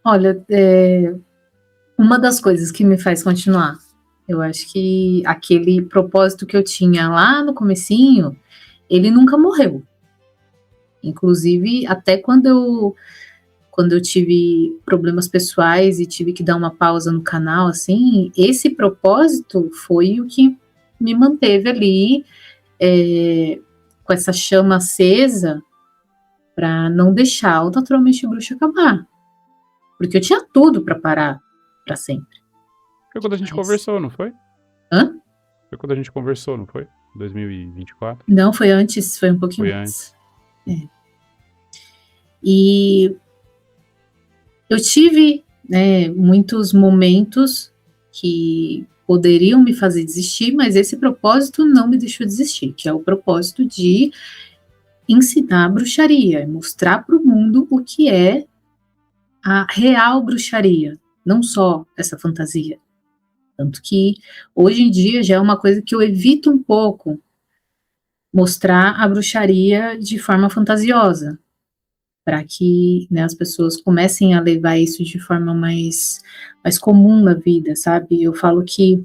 Olha, uma das coisas que me faz continuar, eu acho que aquele propósito que eu tinha lá no comecinho, ele nunca morreu. Inclusive, até quando eu tive problemas pessoais e tive que dar uma pausa no canal, assim, esse propósito foi o que me manteve ali, com essa chama acesa, para não deixar o Naturalmente Bruxa acabar. Porque eu tinha tudo para parar para sempre. Foi quando a gente conversou, não foi? Hã? Foi quando a gente conversou, não foi? 2024? Não, foi antes, foi um pouquinho antes. E eu tive, né, muitos momentos que poderiam me fazer desistir, mas esse propósito não me deixou desistir, que é o propósito de ensinar a bruxaria, mostrar para o mundo o que é a real bruxaria, não só essa fantasia. Tanto que hoje em dia já é uma coisa que eu evito um pouco mostrar a bruxaria de forma fantasiosa, para que, né, as pessoas comecem a levar isso de forma mais comum na vida, sabe? Eu falo que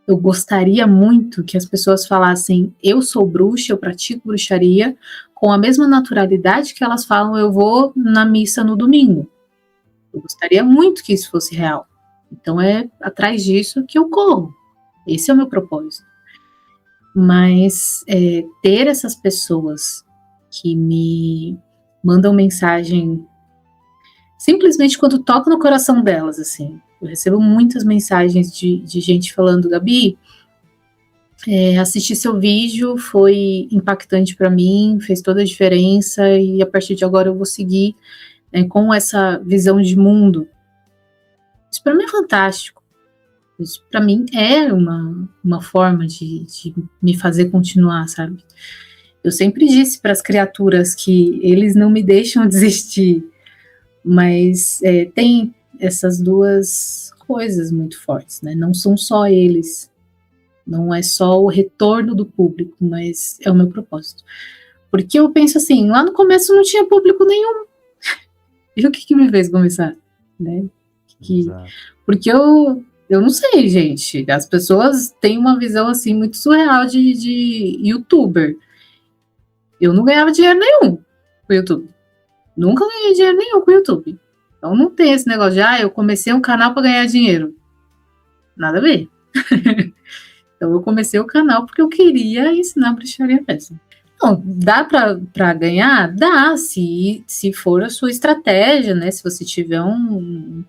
eu gostaria muito que as pessoas falassem: eu sou bruxa, eu pratico bruxaria, com a mesma naturalidade que elas falam: eu vou na missa no domingo. Eu gostaria muito que isso fosse real. Então é atrás disso que eu corro. Esse é o meu propósito. Mas ter essas pessoas que me mandam mensagem simplesmente quando toca no coração delas, assim. Eu recebo muitas mensagens de gente falando: Gabi, assistir seu vídeo foi impactante para mim, fez toda a diferença e a partir de agora eu vou seguir, com essa visão de mundo. Isso para mim é fantástico. Isso para mim é uma forma de me fazer continuar, sabe? Eu sempre disse para as criaturas que eles não me deixam desistir, mas tem essas duas coisas muito fortes, né? Não são só eles, não é só o retorno do público, mas é o meu propósito. Porque eu penso assim, lá no começo não tinha público nenhum. E o que me fez começar, né? Porque eu não sei, gente. As pessoas têm uma visão assim muito surreal de youtuber. Eu não ganhava dinheiro nenhum com o YouTube. Nunca ganhei dinheiro nenhum com o YouTube. Então não tem esse negócio de eu comecei um canal para ganhar dinheiro. Nada a ver. Então eu comecei o canal porque eu queria ensinar bruxaria mesmo. Não, dá para ganhar? Dá, se for a sua estratégia, né? Se você tiver um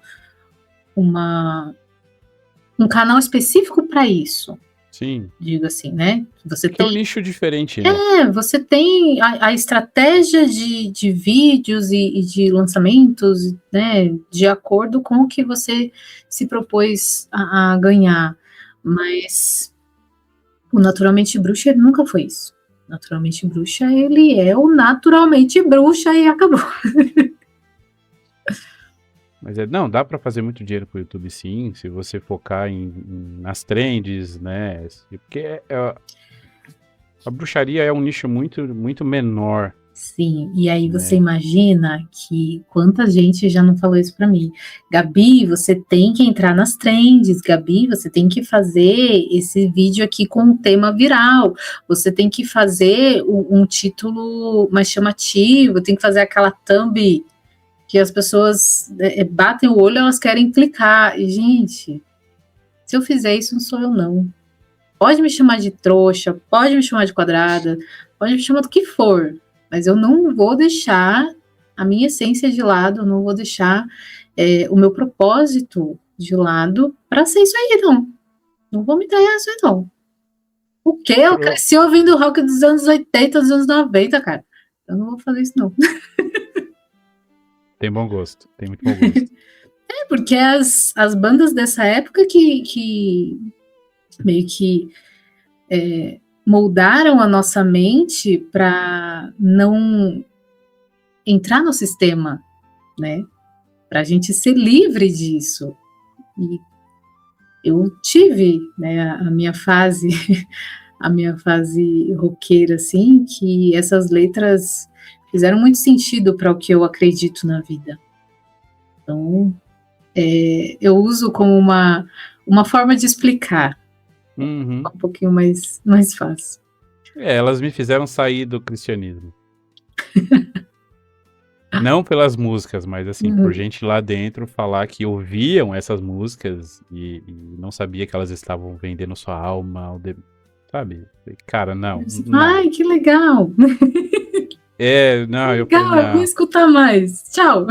canal específico para isso. Sim. Digo assim, né? Você tem... é um nicho diferente, né? Você tem a estratégia de vídeos e de lançamentos, né? De acordo com o que você se propôs a ganhar. Mas o Naturalmente Bruxa ele nunca foi isso. Naturalmente Bruxa, ele é o Naturalmente Bruxa e acabou. Mas não, dá para fazer muito dinheiro com o YouTube, sim, se você focar nas trends, né? Porque a bruxaria é um nicho muito, muito menor Sim, e aí você né? imagina que quanta gente já não falou isso pra mim. Gabi, você tem que entrar nas trends, Gabi, você tem que fazer esse vídeo aqui com um tema viral, você tem que fazer um título mais chamativo, tem que fazer aquela thumb que as pessoas batem o olho, elas querem clicar. E, gente, se eu fizer isso, não sou eu, não. Pode me chamar de trouxa, pode me chamar de quadrada, pode me chamar do que for, mas eu não vou deixar a minha essência de lado, eu não vou deixar o meu propósito de lado para ser isso aí, não. Não vou me dar isso aí, não. O quê? Eu cresci ouvindo rock dos anos 80, dos anos 90, cara. Eu não vou fazer isso, não. Tem bom gosto, tem muito bom gosto. Porque as bandas dessa época que meio que moldaram a nossa mente para não entrar no sistema, né? Para a gente ser livre disso. E eu tive, né, a minha fase roqueira, assim, que essas letras fizeram muito sentido para o que eu acredito na vida. Então, eu uso como uma forma de explicar. Uhum. Um pouquinho mais fácil. Elas me fizeram sair do cristianismo. Não pelas músicas, mas assim, por gente lá dentro falar que ouviam essas músicas e não sabia que elas estavam vendendo sua alma, sabe? Cara, não. Ai, que legal! Não, eu Legal, falei, eu vou não. escutar mais. Tchau!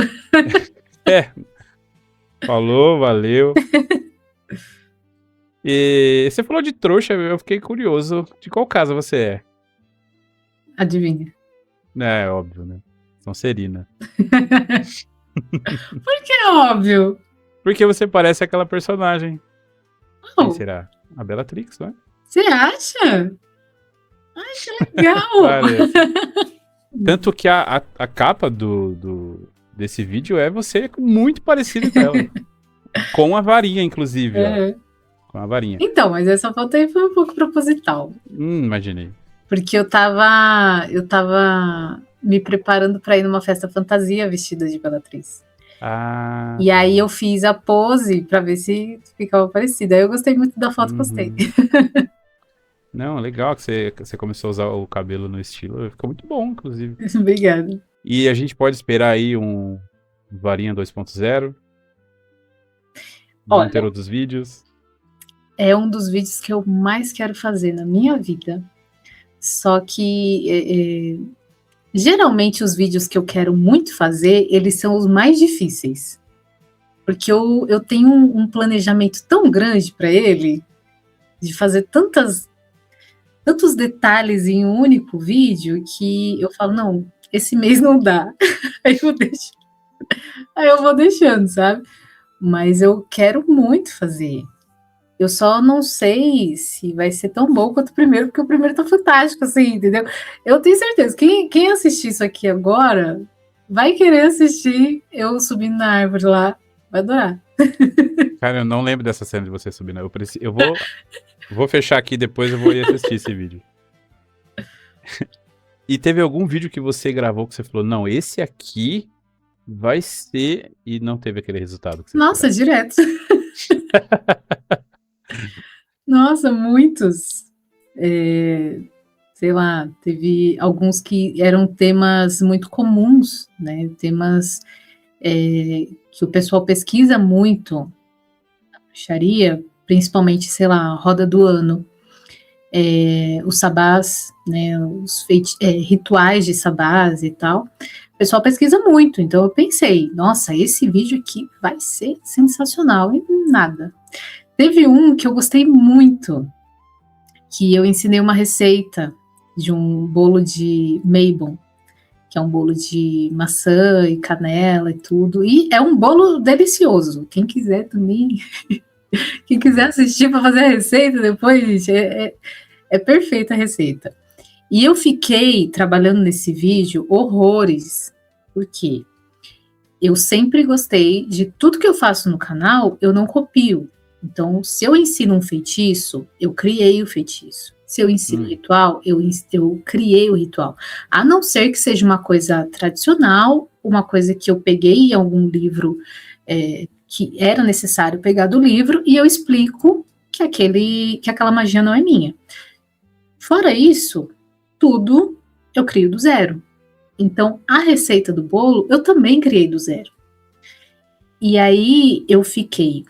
Falou, valeu. E você falou de trouxa, eu fiquei curioso. De qual casa você é? Adivinha. É óbvio, né? Sonserina. Por que é óbvio? Porque você parece aquela personagem. Quem Oh, será? A Bellatrix, não é? você acha? Ai, que legal! Parece. Tanto que a capa desse vídeo é você muito parecido com ela. Com a varinha, inclusive, ó. Com a varinha. Então, mas essa foto aí foi um pouco proposital. Imaginei. Porque eu tava me preparando para ir numa festa fantasia vestida de Bellatrix. E aí eu fiz a pose para ver se ficava parecida. Aí eu gostei muito da foto, gostei. Não, legal que você começou a usar o cabelo no estilo. Ficou muito bom, inclusive. Obrigada. E a gente pode esperar aí um Varinha 2.0? Vão ter outros vídeos? É um dos vídeos que eu mais quero fazer na minha vida. Só que geralmente os vídeos que eu quero muito fazer, eles são os mais difíceis. Porque eu tenho um planejamento tão grande para ele, de fazer tantos detalhes em um único vídeo, que eu falo, não, esse mês não dá. Aí eu vou deixando, sabe? Mas eu quero muito fazer. Eu só não sei se vai ser tão bom quanto o primeiro, porque o primeiro tá fantástico, assim, entendeu? Eu tenho certeza, quem assistir isso aqui agora vai querer assistir eu subindo na árvore lá, vai adorar. Cara, eu não lembro dessa cena de você subindo. Eu vou fechar aqui, depois eu vou ir assistir esse vídeo. E teve algum vídeo que você gravou que você falou, não, esse aqui vai ser... E não teve aquele resultado que você Nossa, esperava. direto. Nossa, muitos. Sei lá, teve alguns que eram temas muito comuns, né? Temas que o pessoal pesquisa muito na bruxaria, principalmente, sei lá, roda do ano, os sabás, né? Os rituais de sabás e tal. O pessoal pesquisa muito, então eu pensei, nossa, esse vídeo aqui vai ser sensacional, e nada. Teve um que eu gostei muito, que eu ensinei uma receita de um bolo de Mabon, que é um bolo de maçã e canela e tudo, e é um bolo delicioso. Quem quiser também, quem quiser assistir para fazer a receita depois, gente, é perfeita a receita. E eu fiquei trabalhando nesse vídeo horrores, porque eu sempre gostei de tudo que eu faço no canal, eu não copio. Então, se eu ensino um feitiço, eu criei o feitiço. Se eu ensino ritual, eu criei o ritual. A não ser que seja uma coisa tradicional, uma coisa que eu peguei em algum livro que era necessário pegar do livro, e eu explico que aquela magia não é minha. Fora isso, tudo eu crio do zero. Então, a receita do bolo, eu também criei do zero. E aí, eu fiquei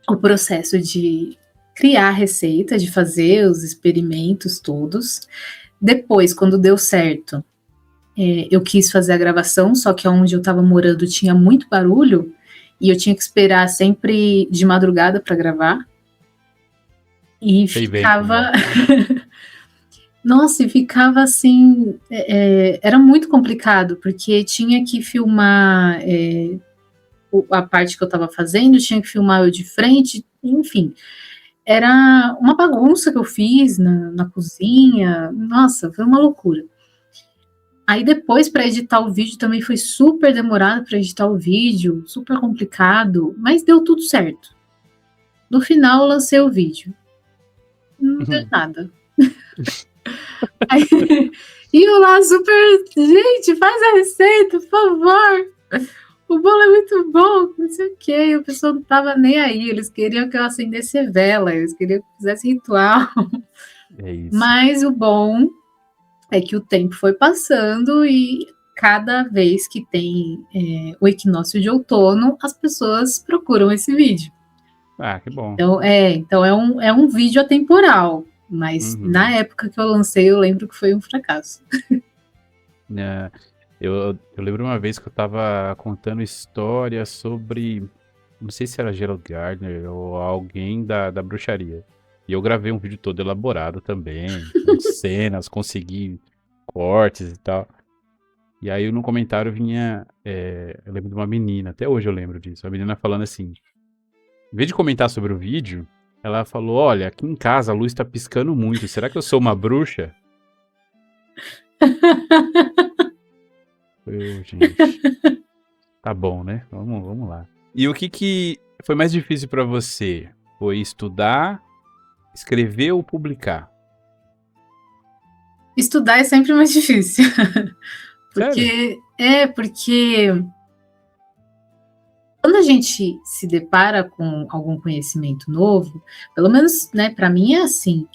o processo de criar a receita, de fazer os experimentos todos. Depois, quando deu certo, eu quis fazer a gravação, só que onde eu estava morando tinha muito barulho, e eu tinha que esperar sempre de madrugada para gravar. E ficava... Nossa, e ficava assim... era muito complicado, porque tinha que filmar a parte que eu estava fazendo, tinha que filmar eu de frente, enfim... Era uma bagunça que eu fiz na cozinha. Nossa, foi uma loucura. Aí depois, para editar o vídeo, também foi super demorado para editar o vídeo, super complicado, mas deu tudo certo. No final, eu lancei o vídeo. Não deu nada. Aí, e eu lá super... Gente, faz a receita, por favor. O bolo é muito bom, não sei o que, o pessoal não tava nem aí, eles queriam que eu acendesse vela, eles queriam que eu fizesse ritual. É isso. Mas o bom é que o tempo foi passando e cada vez que tem o equinócio de outono, as pessoas procuram esse vídeo. Ah, que bom. Então é um vídeo atemporal, mas na época que eu lancei, eu lembro que foi um fracasso. Eu lembro uma vez que eu tava contando história sobre, não sei se era Gerald Gardner ou alguém da bruxaria. E eu gravei um vídeo todo elaborado também, com cenas, consegui cortes e tal. E aí no comentário vinha, eu lembro de uma menina, até hoje eu lembro disso, a menina falando assim, em vez de comentar sobre o vídeo, ela falou, olha, aqui em casa a luz tá piscando muito, será que eu sou uma bruxa? Gente, tá bom, né? Vamos lá. E o que foi mais difícil pra você? Foi estudar, escrever ou publicar? Estudar é sempre mais difícil. Sério? Porque quando a gente se depara com algum conhecimento novo, pelo menos, né, para mim é assim,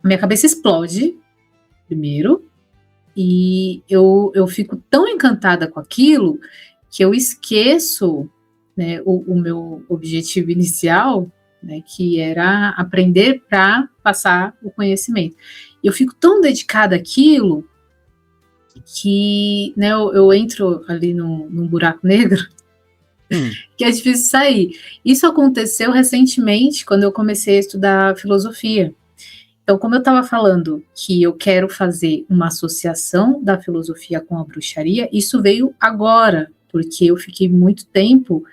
minha cabeça explode primeiro, e eu fico tão encantada com aquilo que eu esqueço, né, o meu objetivo inicial, né, que era aprender para passar o conhecimento. E eu fico tão dedicada àquilo que, né, eu entro ali num buraco negro que é difícil sair. Isso aconteceu recentemente quando eu comecei a estudar filosofia. Então, como eu estava falando que eu quero fazer uma associação da filosofia com a bruxaria, isso veio agora, porque eu fiquei muito tempo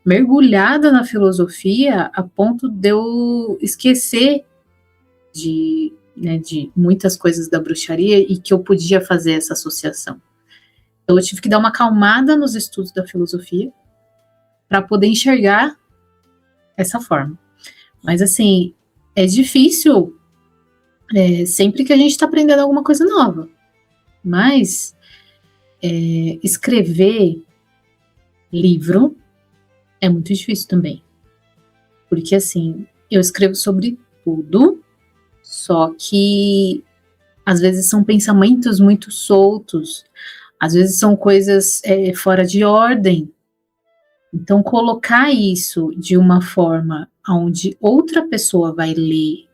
mergulhada na filosofia a ponto de eu esquecer de muitas coisas da bruxaria e que eu podia fazer essa associação. Então, eu tive que dar uma acalmada nos estudos da filosofia para poder enxergar essa forma. Mas, assim, é difícil sempre que a gente está aprendendo alguma coisa nova. Mas escrever livro é muito difícil também. Porque, assim, eu escrevo sobre tudo, só que às vezes são pensamentos muito soltos, às vezes são coisas fora de ordem. Então, colocar isso de uma forma onde outra pessoa vai ler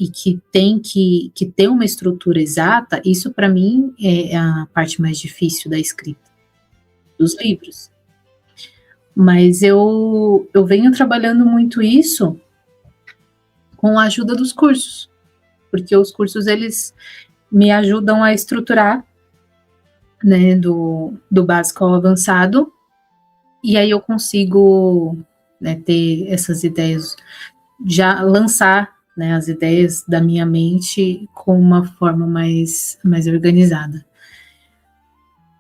e que tem que ter uma estrutura exata, isso para mim é a parte mais difícil da escrita dos livros. Mas eu venho trabalhando muito isso com a ajuda dos cursos, porque os cursos eles me ajudam a estruturar, né, do básico ao avançado, e aí eu consigo, né, ter essas ideias, já lançar, né, as ideias da minha mente com uma forma mais organizada.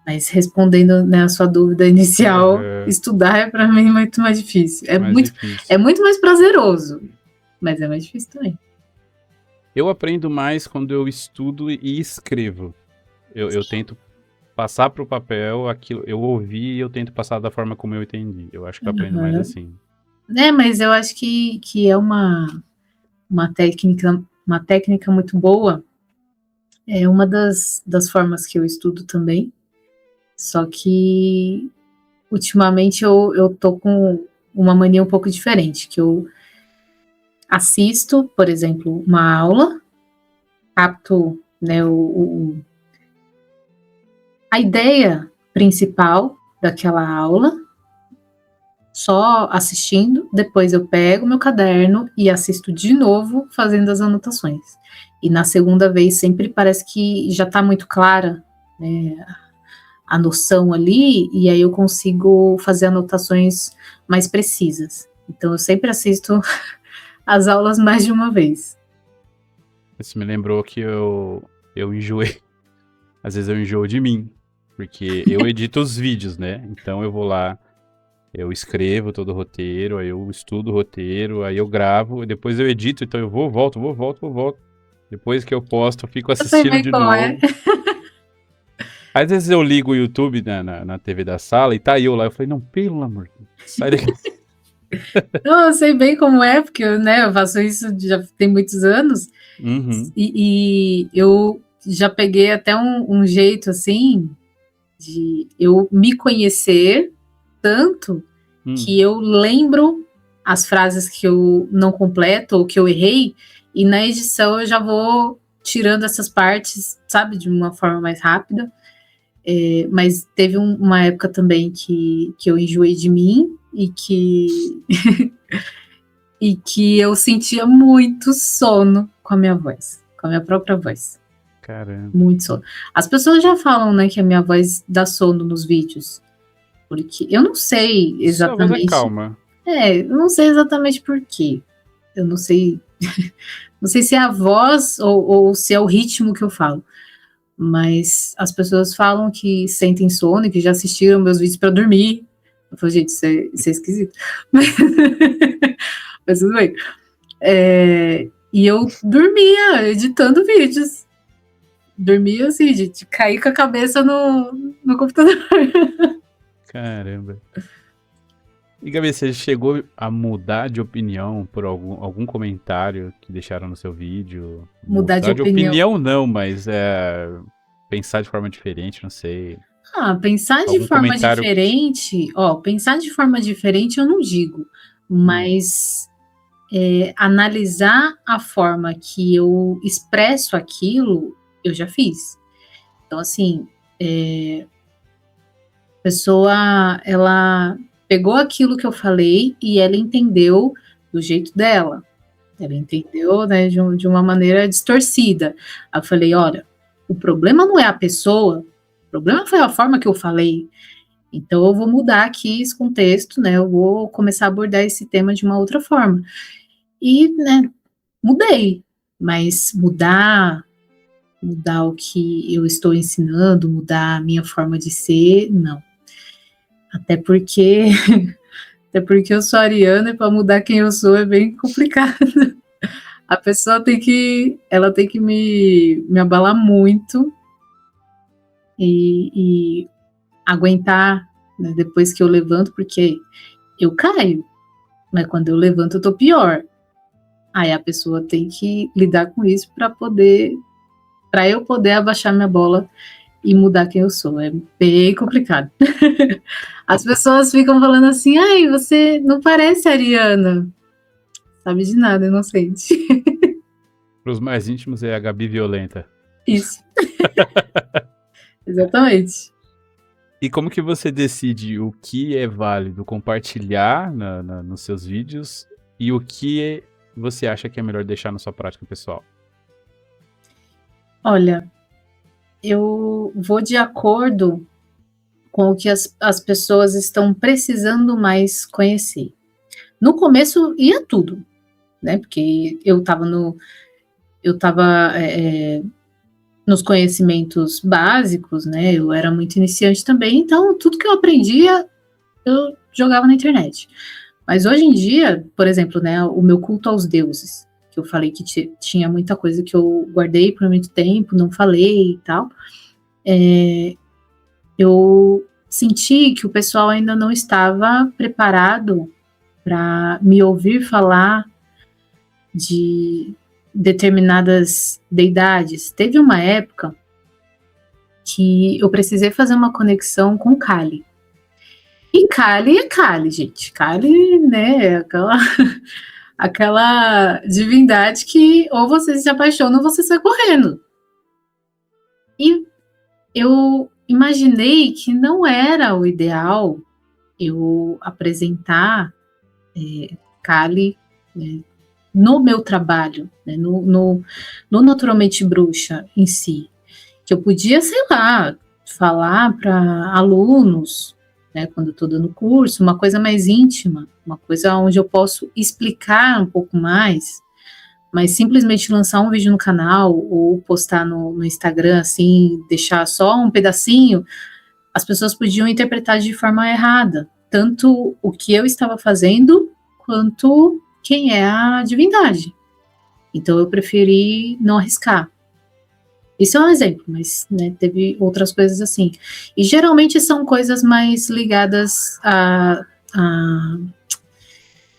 Mas respondendo, né, a sua dúvida inicial, estudar é para mim muito mais difícil. É muito mais prazeroso, mas é mais difícil também. Eu aprendo mais quando eu estudo e escrevo. Eu tento passar pro papel aquilo, eu ouvi e eu tento passar da forma como eu entendi. Eu acho que eu aprendo mais Aham. assim. Mas eu acho que é uma técnica muito boa. É uma das formas que eu estudo também. Só que ultimamente eu tô com uma mania um pouco diferente, que eu assisto, por exemplo, uma aula, capto, né, a ideia principal daquela aula, só assistindo, depois eu pego meu caderno e assisto de novo, fazendo as anotações. E na segunda vez sempre parece que já está muito clara, né, a noção ali, e aí eu consigo fazer anotações mais precisas. Então eu sempre assisto as aulas mais de uma vez. Isso me lembrou que eu enjoei. Às vezes eu enjoo de mim, porque eu edito os vídeos, né? Então eu vou lá, eu escrevo todo o roteiro, aí eu estudo o roteiro, aí eu gravo, e depois eu edito, então eu vou, volto, vou, volto, vou, volto. Depois que eu posto, eu fico Eu sei assistindo bem de como é. novo. Às vezes eu ligo o YouTube na TV da sala e tá eu lá. Eu falei, não, pelo amor de Deus, sai daqui. Não, eu sei bem como é, porque né, eu faço isso já tem muitos anos, Uhum. e eu já peguei até um jeito assim de eu me conhecer tanto que eu lembro as frases que eu não completo ou que eu errei, e na edição eu já vou tirando essas partes, sabe, de uma forma mais rápida. Mas teve uma época também que eu enjoei de mim e que eu sentia muito sono com a minha voz, com a minha própria voz. Caramba. Muito sono. As pessoas já falam, né, que a minha voz dá sono nos vídeos, porque eu não sei Sua voz é exatamente. calma. Eu não sei exatamente por quê. Eu não sei, não sei se é a voz ou se é o ritmo que eu falo. Mas as pessoas falam que sentem sono e que já assistiram meus vídeos para dormir. Eu falo, gente, isso é esquisito. Mas tudo bem. E eu dormia editando vídeos. Dormia assim, de cair com a cabeça no computador. Caramba. E Gabi, você chegou a mudar de opinião por algum comentário que deixaram no seu vídeo? Mudar de opinião. Opinião não, mas pensar de forma diferente, não sei. Pensar de Algum forma comentário- diferente, pensar de forma diferente eu não digo, mas analisar a forma que eu expresso aquilo, eu já fiz. Então, assim, a pessoa, ela pegou aquilo que eu falei e ela entendeu do jeito dela. Ela entendeu, né, de uma maneira distorcida. Aí eu falei, olha, o problema não é a pessoa, o problema foi a forma que eu falei. Então eu vou mudar aqui esse contexto, né, eu vou começar a abordar esse tema de uma outra forma. E, né, mudei, mas mudar o que eu estou ensinando, mudar a minha forma de ser, não. Até porque eu sou ariana e para mudar quem eu sou é bem complicado. A pessoa tem que me abalar muito e aguentar, né, depois que eu levanto, porque eu caio, mas quando eu levanto eu tô pior. Aí a pessoa tem que lidar com isso para eu poder abaixar minha bola e mudar quem eu sou. É bem complicado. As pessoas ficam falando assim, ai, você não parece ariana. Sabe de nada, inocente. Para os mais íntimos é a Gabi violenta. Isso. Exatamente. E como que você decide o que é válido compartilhar nos seus vídeos e o que você acha que é melhor deixar na sua prática pessoal? Olha, eu vou de acordo com o que as pessoas estão precisando mais conhecer. No começo ia tudo, né? Porque eu estava nos conhecimentos básicos, né? Eu era muito iniciante também, então tudo que eu aprendia eu jogava na internet. Mas hoje em dia, por exemplo, né, o meu culto aos deuses, que eu falei que tinha muita coisa que eu guardei por muito tempo, não falei e tal, eu senti que o pessoal ainda não estava preparado para me ouvir falar de determinadas deidades. Teve uma época que eu precisei fazer uma conexão com Kali. E Kali é Kali, gente. Kali, né, é aquela divindade que ou você se apaixona ou você sai correndo. E eu imaginei que não era o ideal eu apresentar Kali, né, no meu trabalho, né, no Naturalmente Bruxa em si. Que eu podia, sei lá, falar para alunos, né, quando eu estou dando curso, uma coisa mais íntima, uma coisa onde eu posso explicar um pouco mais, mas simplesmente lançar um vídeo no canal ou postar no Instagram, assim, deixar só um pedacinho, as pessoas podiam interpretar de forma errada, tanto o que eu estava fazendo, quanto quem é a divindade. Então eu preferi não arriscar. Isso é um exemplo, mas, né, teve outras coisas assim. E geralmente são coisas mais ligadas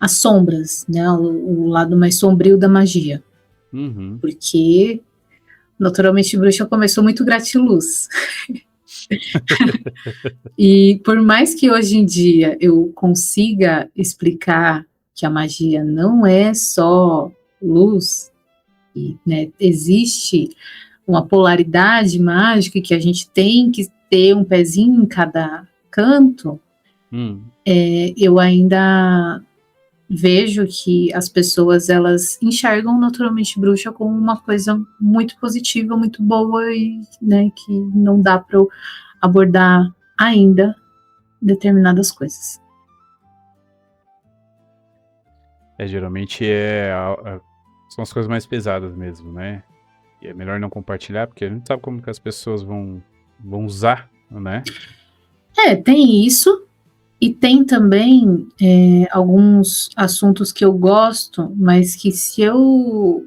às sombras, né? O lado mais sombrio da magia. Uhum. Porque, Naturalmente Bruxa começou muito gratiluz. E por mais que hoje em dia eu consiga explicar que a magia não é só luz, e, né, existe uma polaridade mágica que a gente tem que ter um pezinho em cada canto, eu ainda vejo que as pessoas, elas enxergam Naturalmente Bruxa como uma coisa muito positiva, muito boa e, né, que não dá para eu abordar ainda determinadas coisas. Geralmente são as coisas mais pesadas mesmo, né? E é melhor não compartilhar, porque a gente sabe como que as pessoas vão usar, né? Tem isso, e tem também alguns assuntos que eu gosto, mas que se eu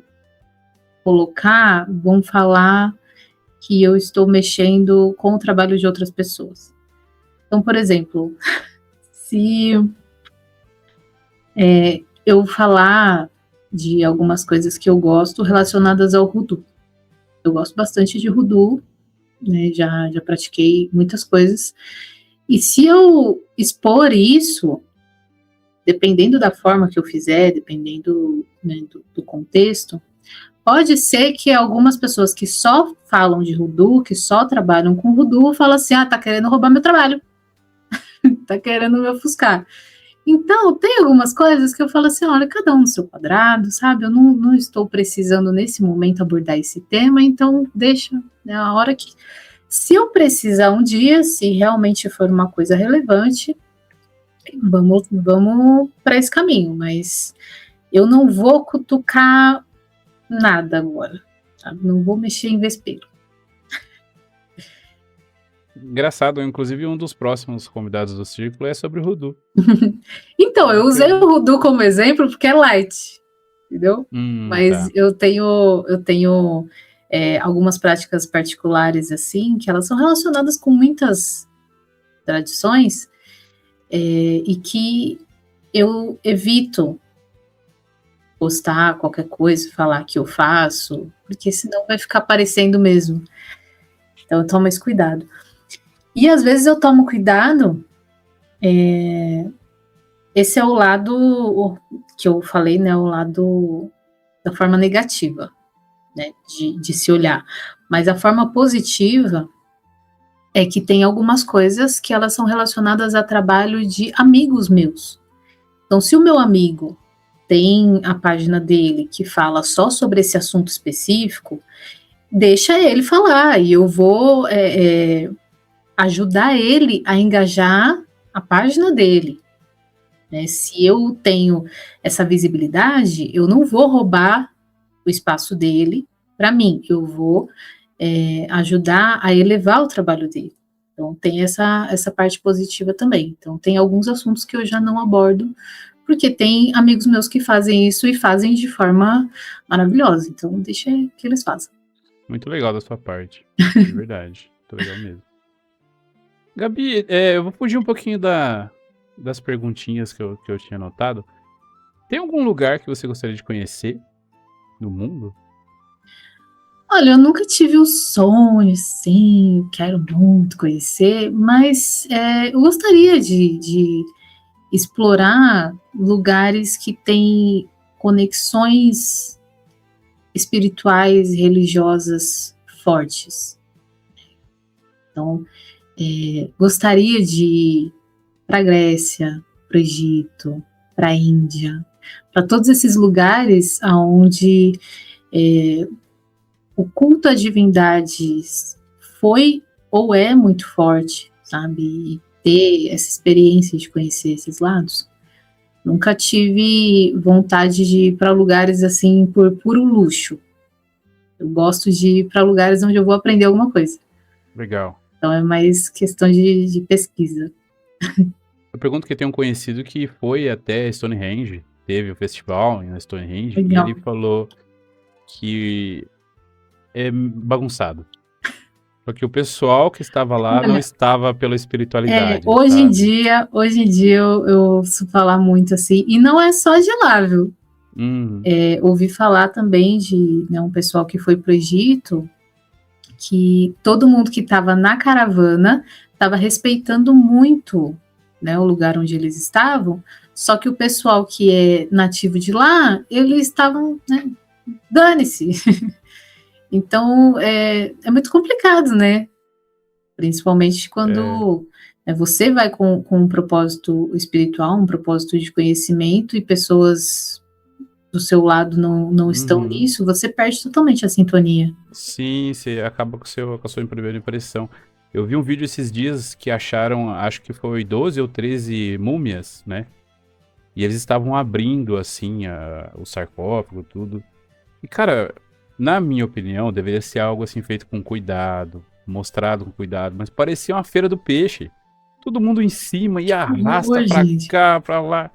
colocar, vão falar que eu estou mexendo com o trabalho de outras pessoas. Então, por exemplo, se eu falar de algumas coisas que eu gosto relacionadas ao Voodoo. Eu gosto bastante de Voodoo, né, já pratiquei muitas coisas. E se eu expor isso, dependendo da forma que eu fizer, dependendo, né, do contexto, pode ser que algumas pessoas que só falam de Voodoo, que só trabalham com Voodoo, falam assim, tá querendo roubar meu trabalho, tá querendo me ofuscar. Então, tem algumas coisas que eu falo assim, olha, cada um no seu quadrado, sabe? Eu não estou precisando nesse momento abordar esse tema, então deixa, né, a hora que... Se eu precisar um dia, se realmente for uma coisa relevante, vamos para esse caminho, mas eu não vou cutucar nada agora, sabe? Não vou mexer em vespeiro. Engraçado, inclusive um dos próximos convidados do Círculo é sobre o Voodoo. Então, eu usei o Voodoo como exemplo porque é light, entendeu? Mas tá. eu tenho algumas práticas particulares, assim, que elas são relacionadas com muitas tradições e que eu evito postar qualquer coisa, falar que eu faço, porque senão vai ficar parecendo mesmo. Então eu tomo esse cuidado. E às vezes eu tomo cuidado, esse é o lado que eu falei, né, o lado da forma negativa, né, de se olhar. Mas a forma positiva é que tem algumas coisas que elas são relacionadas a trabalho de amigos meus. Então, se o meu amigo tem a página dele que fala só sobre esse assunto específico, deixa ele falar e eu vou ajudar ele a engajar a página dele. Né? Se eu tenho essa visibilidade, eu não vou roubar o espaço dele para mim, eu vou ajudar a elevar o trabalho dele. Então tem essa parte positiva também. Então tem alguns assuntos que eu já não abordo porque tem amigos meus que fazem isso e fazem de forma maravilhosa. Então, deixa que eles façam. Muito legal da sua parte. De verdade. Muito legal mesmo. Gabi, eu vou fugir um pouquinho das perguntinhas que eu tinha anotado. Tem algum lugar que você gostaria de conhecer no mundo? Olha, eu nunca tive um sonho, assim, eu quero muito conhecer, mas eu gostaria de explorar lugares que têm conexões espirituais, religiosas fortes. Então, gostaria de ir para a Grécia, para o Egito, para a Índia, para todos esses lugares onde o culto a divindades foi ou é muito forte, sabe? E ter essa experiência de conhecer esses lados. Nunca tive vontade de ir para lugares assim por puro luxo. Eu gosto de ir para lugares onde eu vou aprender alguma coisa. Legal. Então é mais questão de pesquisa. Eu pergunto que tem um conhecido que foi até Stonehenge, teve o festival na Stonehenge, Legal. e ele falou que é bagunçado. Porque o pessoal que estava lá não estava pela espiritualidade. Hoje em sabe? dia eu ouço falar muito assim, e não é só de lá, viu? Ouvi falar também de um pessoal que foi para o Egito, que todo mundo que estava na caravana estava respeitando muito, né, o lugar onde eles estavam, só que o pessoal que é nativo de lá, eles estavam, né, dane-se. Então, é muito complicado, né? Principalmente quando você vai com um propósito espiritual, um propósito de conhecimento, e pessoas do seu lado não estão nisso, você perde totalmente a sintonia. Sim, você acaba com a sua primeira impressão. Eu vi um vídeo esses dias que acharam, acho que foi 12 ou 13 múmias, né? E eles estavam abrindo, assim, o sarcófago, tudo. E, cara, na minha opinião, deveria ser algo, assim, feito com cuidado, mostrado com cuidado, mas parecia uma feira do peixe. Todo mundo em cima e arrasta pra cá, pra lá.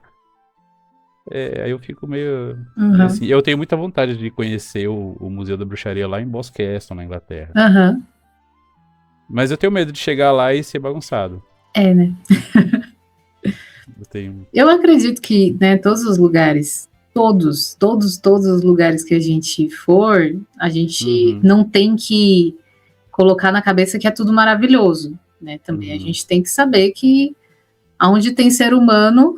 Aí eu fico meio assim. Eu tenho muita vontade de conhecer o Museu da Bruxaria lá em Boscastle, na Inglaterra. Mas eu tenho medo de chegar lá e ser bagunçado. Né? Eu acredito que, né, todos os lugares, todos os lugares que a gente for, a gente não tem que colocar na cabeça que é tudo maravilhoso, né? Também a gente tem que saber que aonde tem ser humano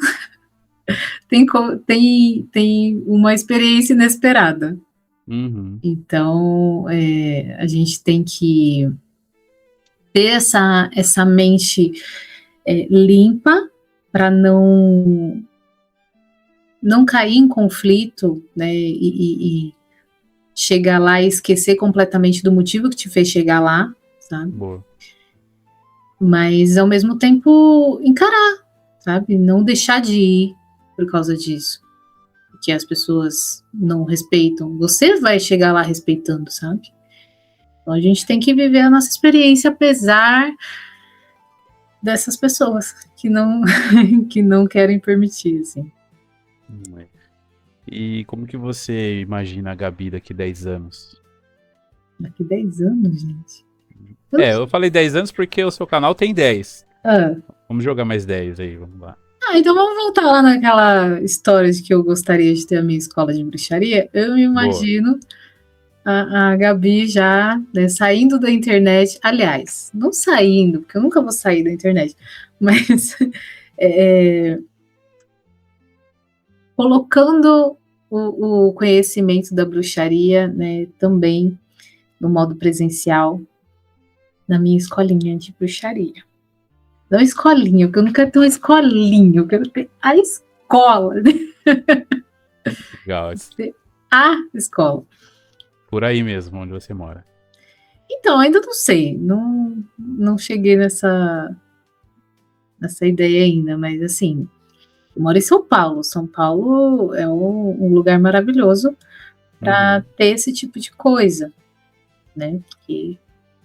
tem uma experiência inesperada. Então, a gente tem que ter essa mente limpa para não cair em conflito, né, e chegar lá e esquecer completamente do motivo que te fez chegar lá, sabe? Boa. Mas, ao mesmo tempo, encarar, sabe? Não deixar de ir por causa disso. Que as pessoas não respeitam. Você vai chegar lá respeitando, sabe? Então, a gente tem que viver a nossa experiência, apesar dessas pessoas que não querem permitir, assim. E como que você imagina a Gabi daqui 10 anos? Daqui 10 anos, gente? Eu falei 10 anos porque o seu canal tem 10. Vamos jogar mais 10 aí, vamos lá. Então vamos voltar lá naquela história de que eu gostaria de ter a minha escola de bruxaria. Eu me imagino a Gabi já, né, saindo da internet. Aliás, não saindo, porque eu nunca vou sair da internet, mas colocando o conhecimento da bruxaria, né, também no modo presencial na minha escolinha de bruxaria. Não escolinha, porque eu não quero ter uma escolinha, eu quero ter a escola. Legal. A escola. Por aí mesmo, onde você mora. Então, ainda não sei, não cheguei nessa ideia ainda, mas assim, eu moro em São Paulo. São Paulo é um lugar maravilhoso para ter esse tipo de coisa, né? Porque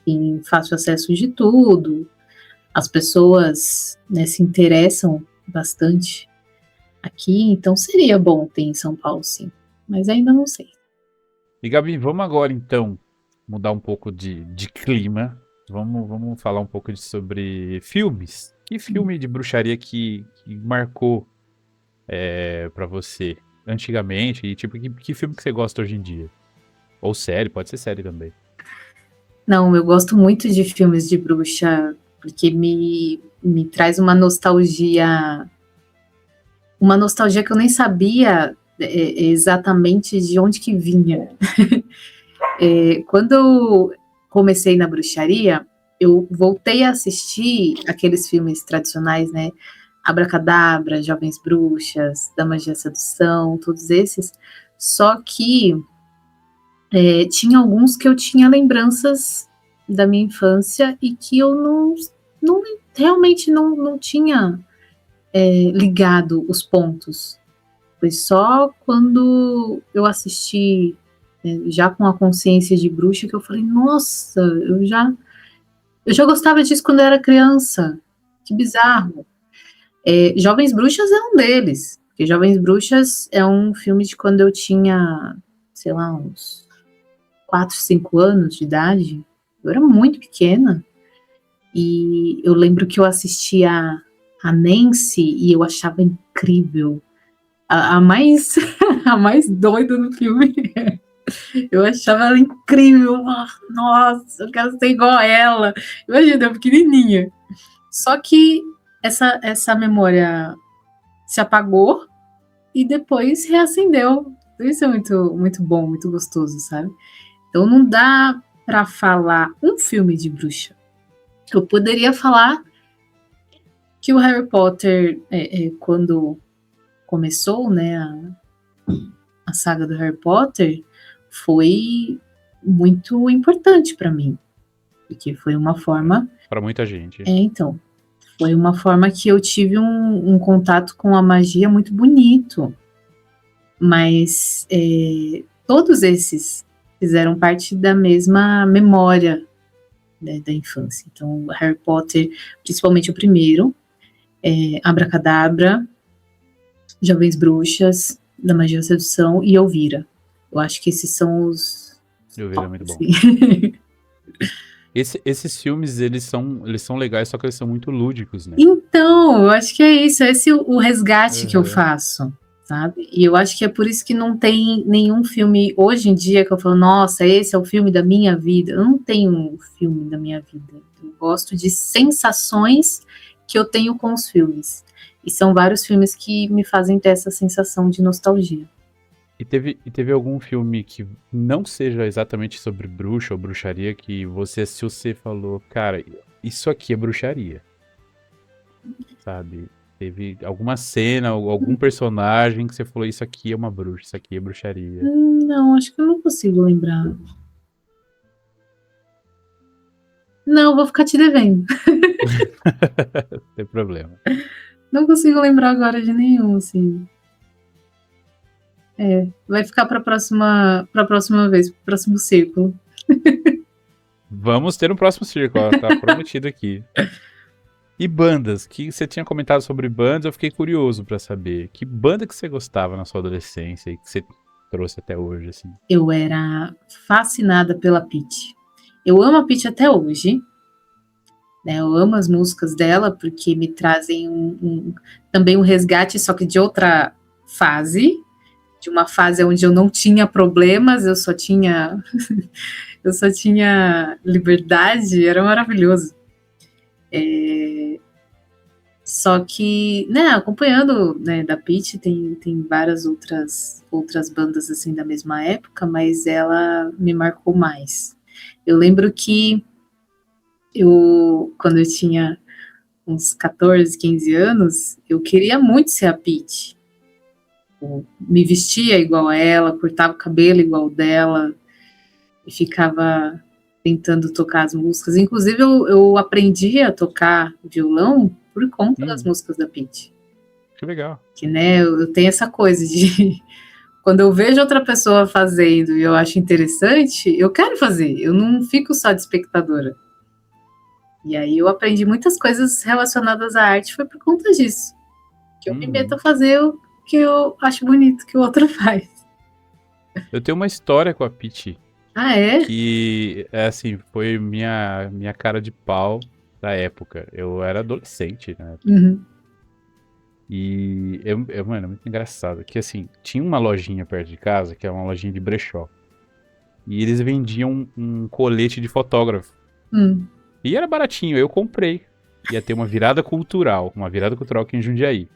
tem fácil acesso de tudo, as pessoas, né, se interessam bastante aqui, então seria bom ter em São Paulo, sim. Mas ainda não sei. E Gabi, vamos agora então mudar um pouco de clima. Vamos falar um pouco sobre filmes. Que filme de bruxaria que marcou pra você antigamente? E tipo, que filme que você gosta hoje em dia? Ou série, pode ser série também. Não, eu gosto muito de filmes de bruxa, porque me traz uma nostalgia que eu nem sabia exatamente de onde que vinha. Quando eu comecei na bruxaria, eu voltei a assistir aqueles filmes tradicionais, né? Abracadabra, Jovens Bruxas, Damas de Sedução, todos esses. Só que tinha alguns que eu tinha lembranças da minha infância e que eu não realmente não tinha ligado os pontos. Foi só quando eu assisti, já com a consciência de bruxa, que eu falei, nossa, eu já gostava disso quando eu era criança. Que bizarro. Jovens Bruxas é um deles. Porque Jovens Bruxas é um filme de quando eu tinha, sei lá, uns 4, 5 anos de idade. Eu era muito pequena. E eu lembro que eu assistia a Nancy e eu achava incrível. A mais, a mais doida do filme. Eu achava ela incrível. Nossa, eu quero ser igual a ela. Imagina, eu pequenininha. Só que essa memória se apagou e depois reacendeu. Isso é muito, muito bom, muito gostoso, sabe? Então não dá para falar um filme de bruxa. Eu poderia falar que o Harry Potter, quando começou, né, a saga do Harry Potter, foi muito importante para mim, porque foi uma forma. Pra muita gente. Então, foi uma forma que eu tive um contato com a magia muito bonito. Mas todos esses fizeram parte da mesma memória, né, da infância. Então, Harry Potter, principalmente o primeiro, Abracadabra, Jovens Bruxas, Da Magia da Sedução e Elvira. Eu acho que esses são os Elvira é muito bom. assim. Esses filmes, eles são legais, só que eles são muito lúdicos, né? Então, eu acho que é isso, esse é o resgate que eu faço, sabe? E eu acho que é por isso que não tem nenhum filme hoje em dia que eu falo, nossa, esse é o filme da minha vida. Eu não tenho um filme da minha vida. Eu gosto de sensações que eu tenho com os filmes. E são vários filmes que me fazem ter essa sensação de nostalgia. E teve algum filme que não seja exatamente sobre bruxa ou bruxaria que você assistiu, você falou, cara, isso aqui é bruxaria, sabe? Teve alguma cena ou algum personagem que você falou, isso aqui é uma bruxa, isso aqui é bruxaria. Não, acho que eu não consigo lembrar. Não, vou ficar te devendo. Não tem problema. Não consigo lembrar agora de nenhum, assim. Vai ficar para a próxima vez, pro próximo círculo. Vamos ter um próximo círculo, ó, tá prometido aqui. E bandas, que você tinha comentado sobre bandas, eu fiquei curioso pra saber. Que banda que você gostava na sua adolescência e que você trouxe até hoje, assim? Eu era fascinada pela Pitty. Eu amo a Pitty até hoje. Né? Eu amo as músicas dela porque me trazem também um resgate, só que de outra fase. De uma fase onde eu não tinha problemas, eu só tinha liberdade, era maravilhoso. Só que, né, acompanhando, né, da Pitty, tem várias outras bandas assim da mesma época, mas ela me marcou mais. Eu lembro que quando eu tinha uns 14, 15 anos, eu queria muito ser a Pitty. Me vestia igual a ela, cortava o cabelo igual dela e ficava tentando tocar as músicas. Inclusive, eu aprendi a tocar violão por conta das músicas da Pitty. Que legal. Que, né, eu tenho essa coisa de... Quando eu vejo outra pessoa fazendo e eu acho interessante, eu quero fazer. Eu não fico só de espectadora. E aí eu aprendi muitas coisas relacionadas à arte, foi por conta disso. Que eu me meto a fazer, que eu acho bonito que o outro faz. Eu tenho uma história com a Pitty Ah, é? que, é assim, foi minha cara de pau da época. Eu era adolescente, né? Uhum. E, mano, é muito engraçado. Que, assim, tinha uma lojinha perto de casa, que é uma lojinha de brechó. E eles vendiam um colete de fotógrafo. Hum. E era baratinho, eu comprei. Ia ter uma virada cultural aqui em Jundiaí.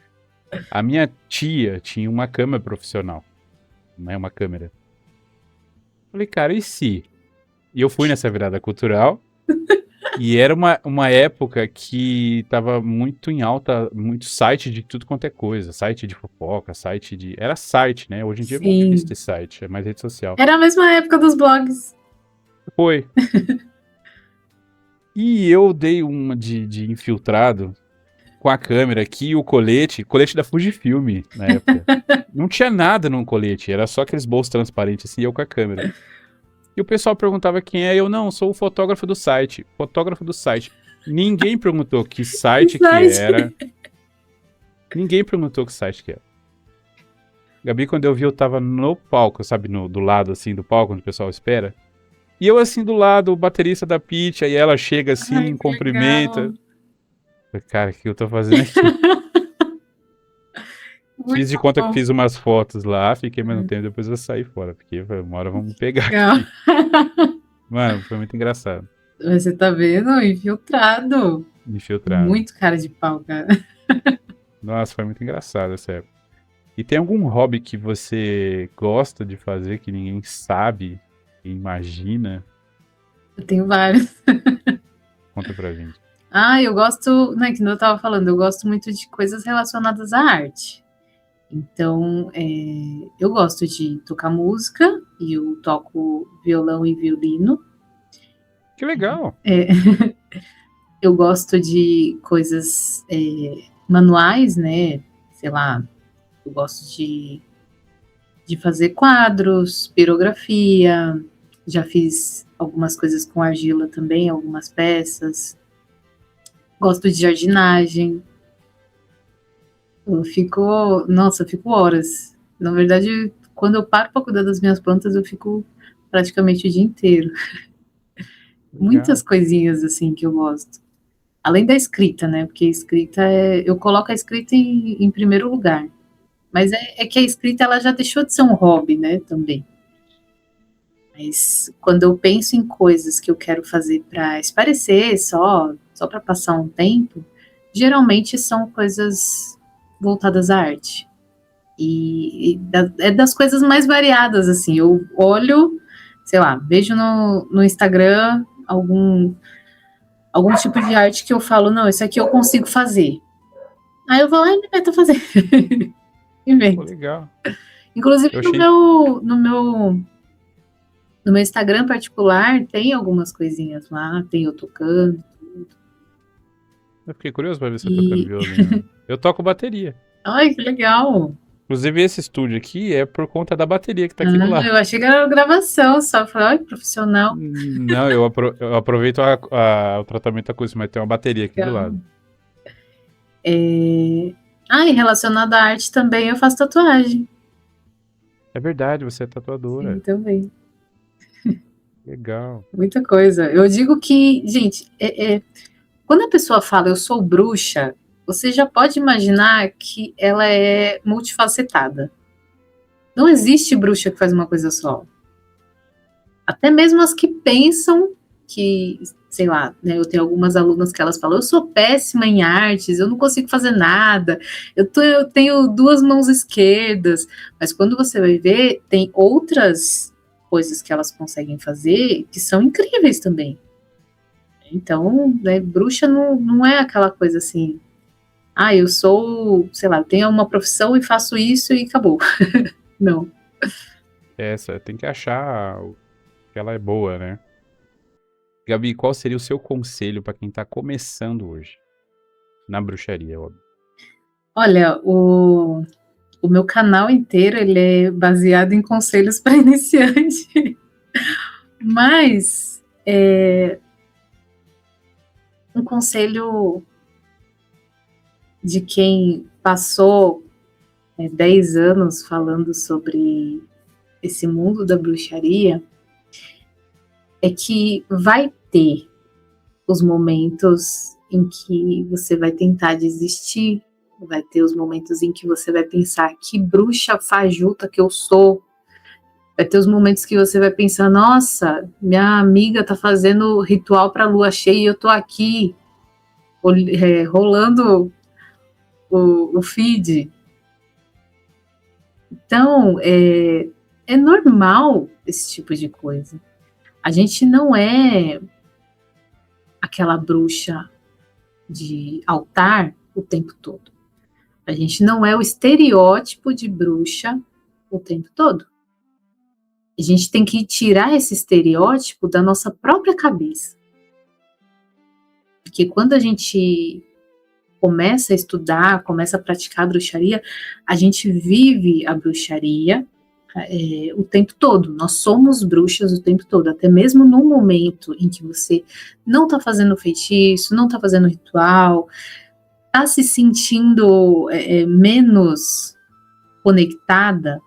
A minha tia tinha uma câmera profissional, né, uma câmera. Falei, cara, e se? E eu fui nessa virada cultural, e era uma época que tava muito em alta, muito site de tudo quanto é coisa. Site de fofoca, site de... Era site, né? Hoje em dia é muito difícil Sim. ter site, é mais rede social. Era a mesma época dos blogs. Foi. E eu dei uma de infiltrado com a câmera aqui e o colete da Fujifilm na época. Não tinha nada no colete, era só aqueles bolsos transparentes assim, eu com a câmera. E o pessoal perguntava quem é, eu não, sou o fotógrafo do site. Fotógrafo do site. Ninguém perguntou que site que era. Ninguém perguntou que site que era. Gabi, quando eu vi, eu tava no palco, sabe, do lado assim do palco, onde o pessoal espera. E eu assim do lado, o baterista da Pitty, aí ela chega assim, Ai, que cumprimenta. legal. Falei, cara, o que eu tô fazendo aqui? Muito Fiz de conta que bom. fiz umas fotos lá, fiquei mais um tempo, depois eu saí fora, porque uma hora vão me pegar Legal. aqui. Mano, foi muito engraçado. Você tá vendo? Infiltrado. Infiltrado. Muito cara de pau, cara. Nossa, foi muito engraçado essa época. E tem algum hobby que você gosta de fazer que ninguém sabe e imagina? Eu tenho vários. Conta pra gente. Ah, eu gosto, né, que eu tava falando, eu gosto muito de coisas relacionadas à arte. Então, eu gosto de tocar música e eu toco violão e violino. Que legal! Eu gosto de coisas manuais, né? Sei lá, eu gosto de fazer quadros, pirografia, já fiz algumas coisas com argila também, algumas peças. Gosto de jardinagem. Nossa, eu fico horas. Na verdade, quando eu paro para cuidar das minhas plantas, eu fico praticamente o dia inteiro. Muitas Legal. coisinhas assim que eu gosto. Além da escrita, né? Porque a escrita eu coloco a escrita em primeiro lugar. Mas é que a escrita ela já deixou de ser um hobby, né? Também. Mas quando eu penso em coisas que eu quero fazer para espairecer só para passar um tempo, geralmente são coisas voltadas à arte. É das coisas mais variadas, assim. Eu olho, sei lá, vejo no Instagram algum tipo de arte que eu falo, não, isso aqui eu consigo fazer. Aí eu vou lá e me meto a fazer. Pô, Invento. legal. Inclusive Eu no achei. meu, no meu No meu Instagram particular tem algumas coisinhas lá, tem eu tocando. Eu fiquei curioso pra ver você tocando E. violino. Eu toco bateria. Ai, que legal! Inclusive, esse estúdio aqui é por conta da bateria que tá aqui do Ah, lado. eu achei que era gravação só. Falei, ai, profissional. Não, eu aproveito o tratamento acústico, mas tem uma bateria aqui do Legal. lado. E relacionado à arte também eu faço tatuagem. É verdade, você é Sim, tatuadora. também. Legal. Muita coisa. Eu digo que, gente, quando a pessoa fala eu sou bruxa, você já pode imaginar que ela é multifacetada. Não existe bruxa que faz uma coisa só. Até mesmo as que pensam que, sei lá, né, eu tenho algumas alunas que elas falam, eu sou péssima em artes, eu não consigo fazer nada, eu tenho duas mãos esquerdas, mas quando você vai ver, tem outras coisas que elas conseguem fazer que são incríveis também. Então, né, bruxa não é aquela coisa assim, eu sou, sei lá, eu tenho uma profissão e faço isso e acabou. Não. Essa, tem que achar que ela é boa, né? Gabi, qual seria o seu conselho pra quem tá começando hoje? Na bruxaria, óbvio. Olha, o meu canal inteiro ele é baseado em conselhos para iniciante, mas um conselho de quem passou 10 anos falando sobre esse mundo da bruxaria, é que vai ter os momentos em que você vai tentar desistir, vai ter os momentos em que você vai pensar que bruxa fajuta que eu sou, vai ter os momentos que você vai pensar, nossa, minha amiga tá fazendo ritual para lua cheia e eu tô aqui rolando o feed. Então, é normal esse tipo de coisa. A gente não é aquela bruxa de altar o tempo todo. A gente não é o estereótipo de bruxa o tempo todo. A gente tem que tirar esse estereótipo da nossa própria cabeça. Porque quando a gente começa a estudar, começa a praticar a bruxaria, a gente vive a bruxaria o tempo todo. Nós somos bruxas o tempo todo, até mesmo no momento em que você não está fazendo feitiço, não está fazendo ritual, está se sentindo menos conectada,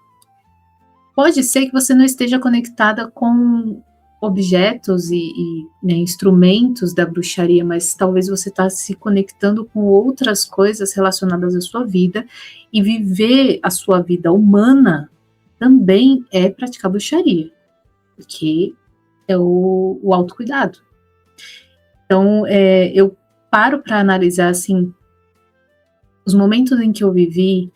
pode ser que você não esteja conectada com objetos e né, instrumentos da bruxaria, mas talvez você está se conectando com outras coisas relacionadas à sua vida, e viver a sua vida humana também é praticar bruxaria, porque é o autocuidado. Então, eu paro para analisar, assim, os momentos em que eu vivi,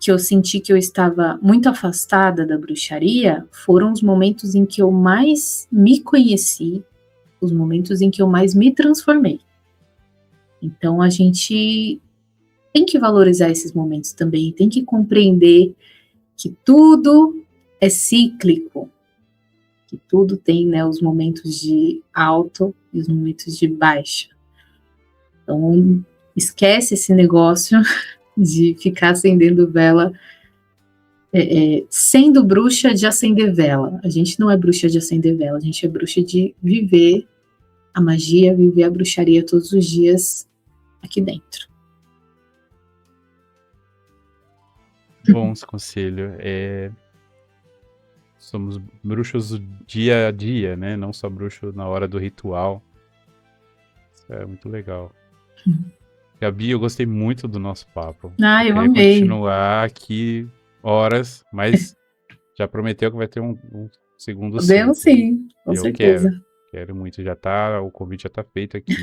que eu senti que eu estava muito afastada da bruxaria, foram os momentos em que eu mais me conheci, os momentos em que eu mais me transformei. Então, a gente tem que valorizar esses momentos também, tem que compreender que tudo é cíclico, que tudo tem, né, os momentos de alto e os momentos de baixa. Então, esquece esse negócio de ficar acendendo vela, sendo bruxa de acender vela. A gente não é bruxa de acender vela, a gente é bruxa de viver a magia, viver a bruxaria todos os dias aqui dentro. Bom esse conselho. Somos bruxos do dia a dia, né? Não só bruxos na hora do ritual. Isso é muito legal. Gabi, eu gostei muito do nosso papo. Eu queria amei. continuar aqui horas, mas já prometeu que vai ter um segundo Podemos sim, com eu certeza. Quero muito, o convite já tá feito aqui.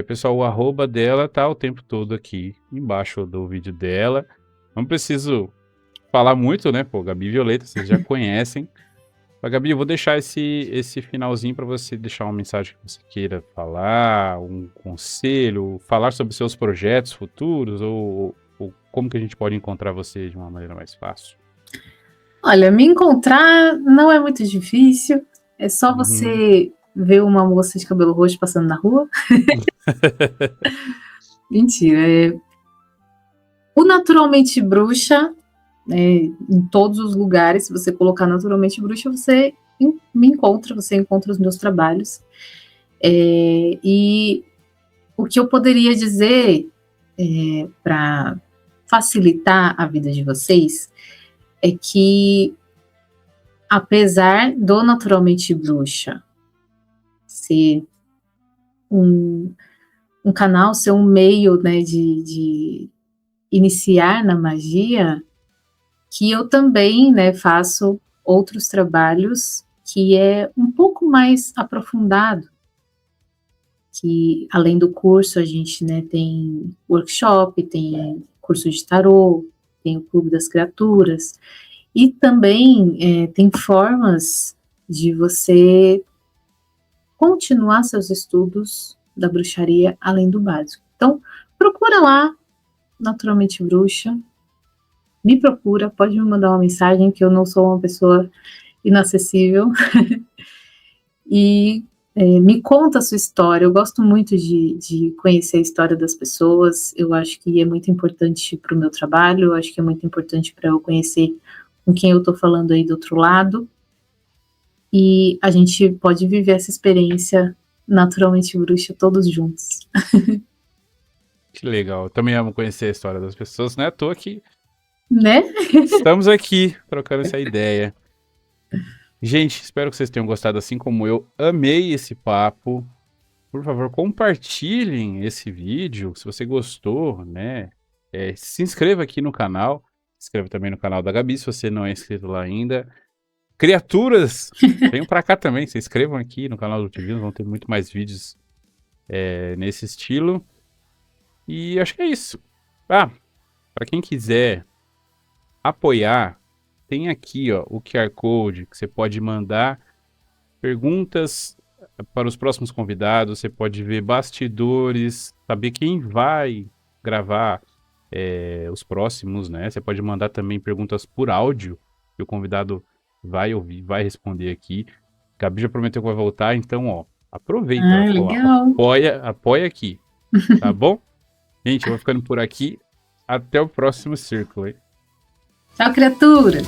Pessoal, o arroba dela tá o tempo todo aqui embaixo do vídeo dela. Não preciso falar muito, né? Pô, Gabi Violeta, vocês já conhecem. Mas, Gabi, eu vou deixar esse finalzinho para você deixar uma mensagem que você queira falar, um conselho, falar sobre seus projetos futuros, ou como que a gente pode encontrar você de uma maneira mais fácil. Olha, me encontrar não é muito difícil, é só você ver uma moça de cabelo roxo passando na rua. Mentira, o Naturalmente Bruxa, em todos os lugares, se você colocar Naturalmente Bruxa, você me encontra, você encontra os meus trabalhos. E o que eu poderia dizer para facilitar a vida de vocês é que, apesar do Naturalmente Bruxa ser um canal, ser um meio, né, de iniciar na magia, que eu também, né, faço outros trabalhos que é um pouco mais aprofundado, que além do curso a gente, né, tem workshop, tem curso de tarô, tem o Clube das Criaturas, e também tem formas de você continuar seus estudos da bruxaria além do básico. Então, procura lá, Naturalmente Bruxa, me procura, pode me mandar uma mensagem, que eu não sou uma pessoa inacessível, e me conta a sua história. Eu gosto muito de conhecer a história das pessoas, eu acho que é muito importante para o meu trabalho, eu acho que é muito importante para eu conhecer com quem eu estou falando aí do outro lado, e a gente pode viver essa experiência Naturalmente Bruxa todos juntos. Que legal. Eu também amo conhecer a história das pessoas, não é à toa que Né? estamos aqui trocando essa ideia. Gente, espero que vocês tenham gostado assim como eu. Amei esse papo. Por favor, compartilhem esse vídeo se você gostou, né? Se inscreva aqui no canal. Se inscreva também no canal da Gabi se você não é inscrito lá ainda. Criaturas, venham pra cá também. Se inscrevam aqui no canal do TV. Vão ter muito mais vídeos nesse estilo. E acho que é isso. Ah, pra quem quiser apoiar, tem aqui ó, o QR Code que você pode mandar perguntas para os próximos convidados, você pode ver bastidores, saber quem vai gravar os próximos, né? Você pode mandar também perguntas por áudio, que o convidado vai ouvir, vai responder aqui. Gabi já prometeu que vai voltar, então, ó, aproveita, ó, Legal. apoia aqui, tá bom? Gente, eu vou ficando por aqui. Até o próximo círculo, hein? Tchau, criaturas!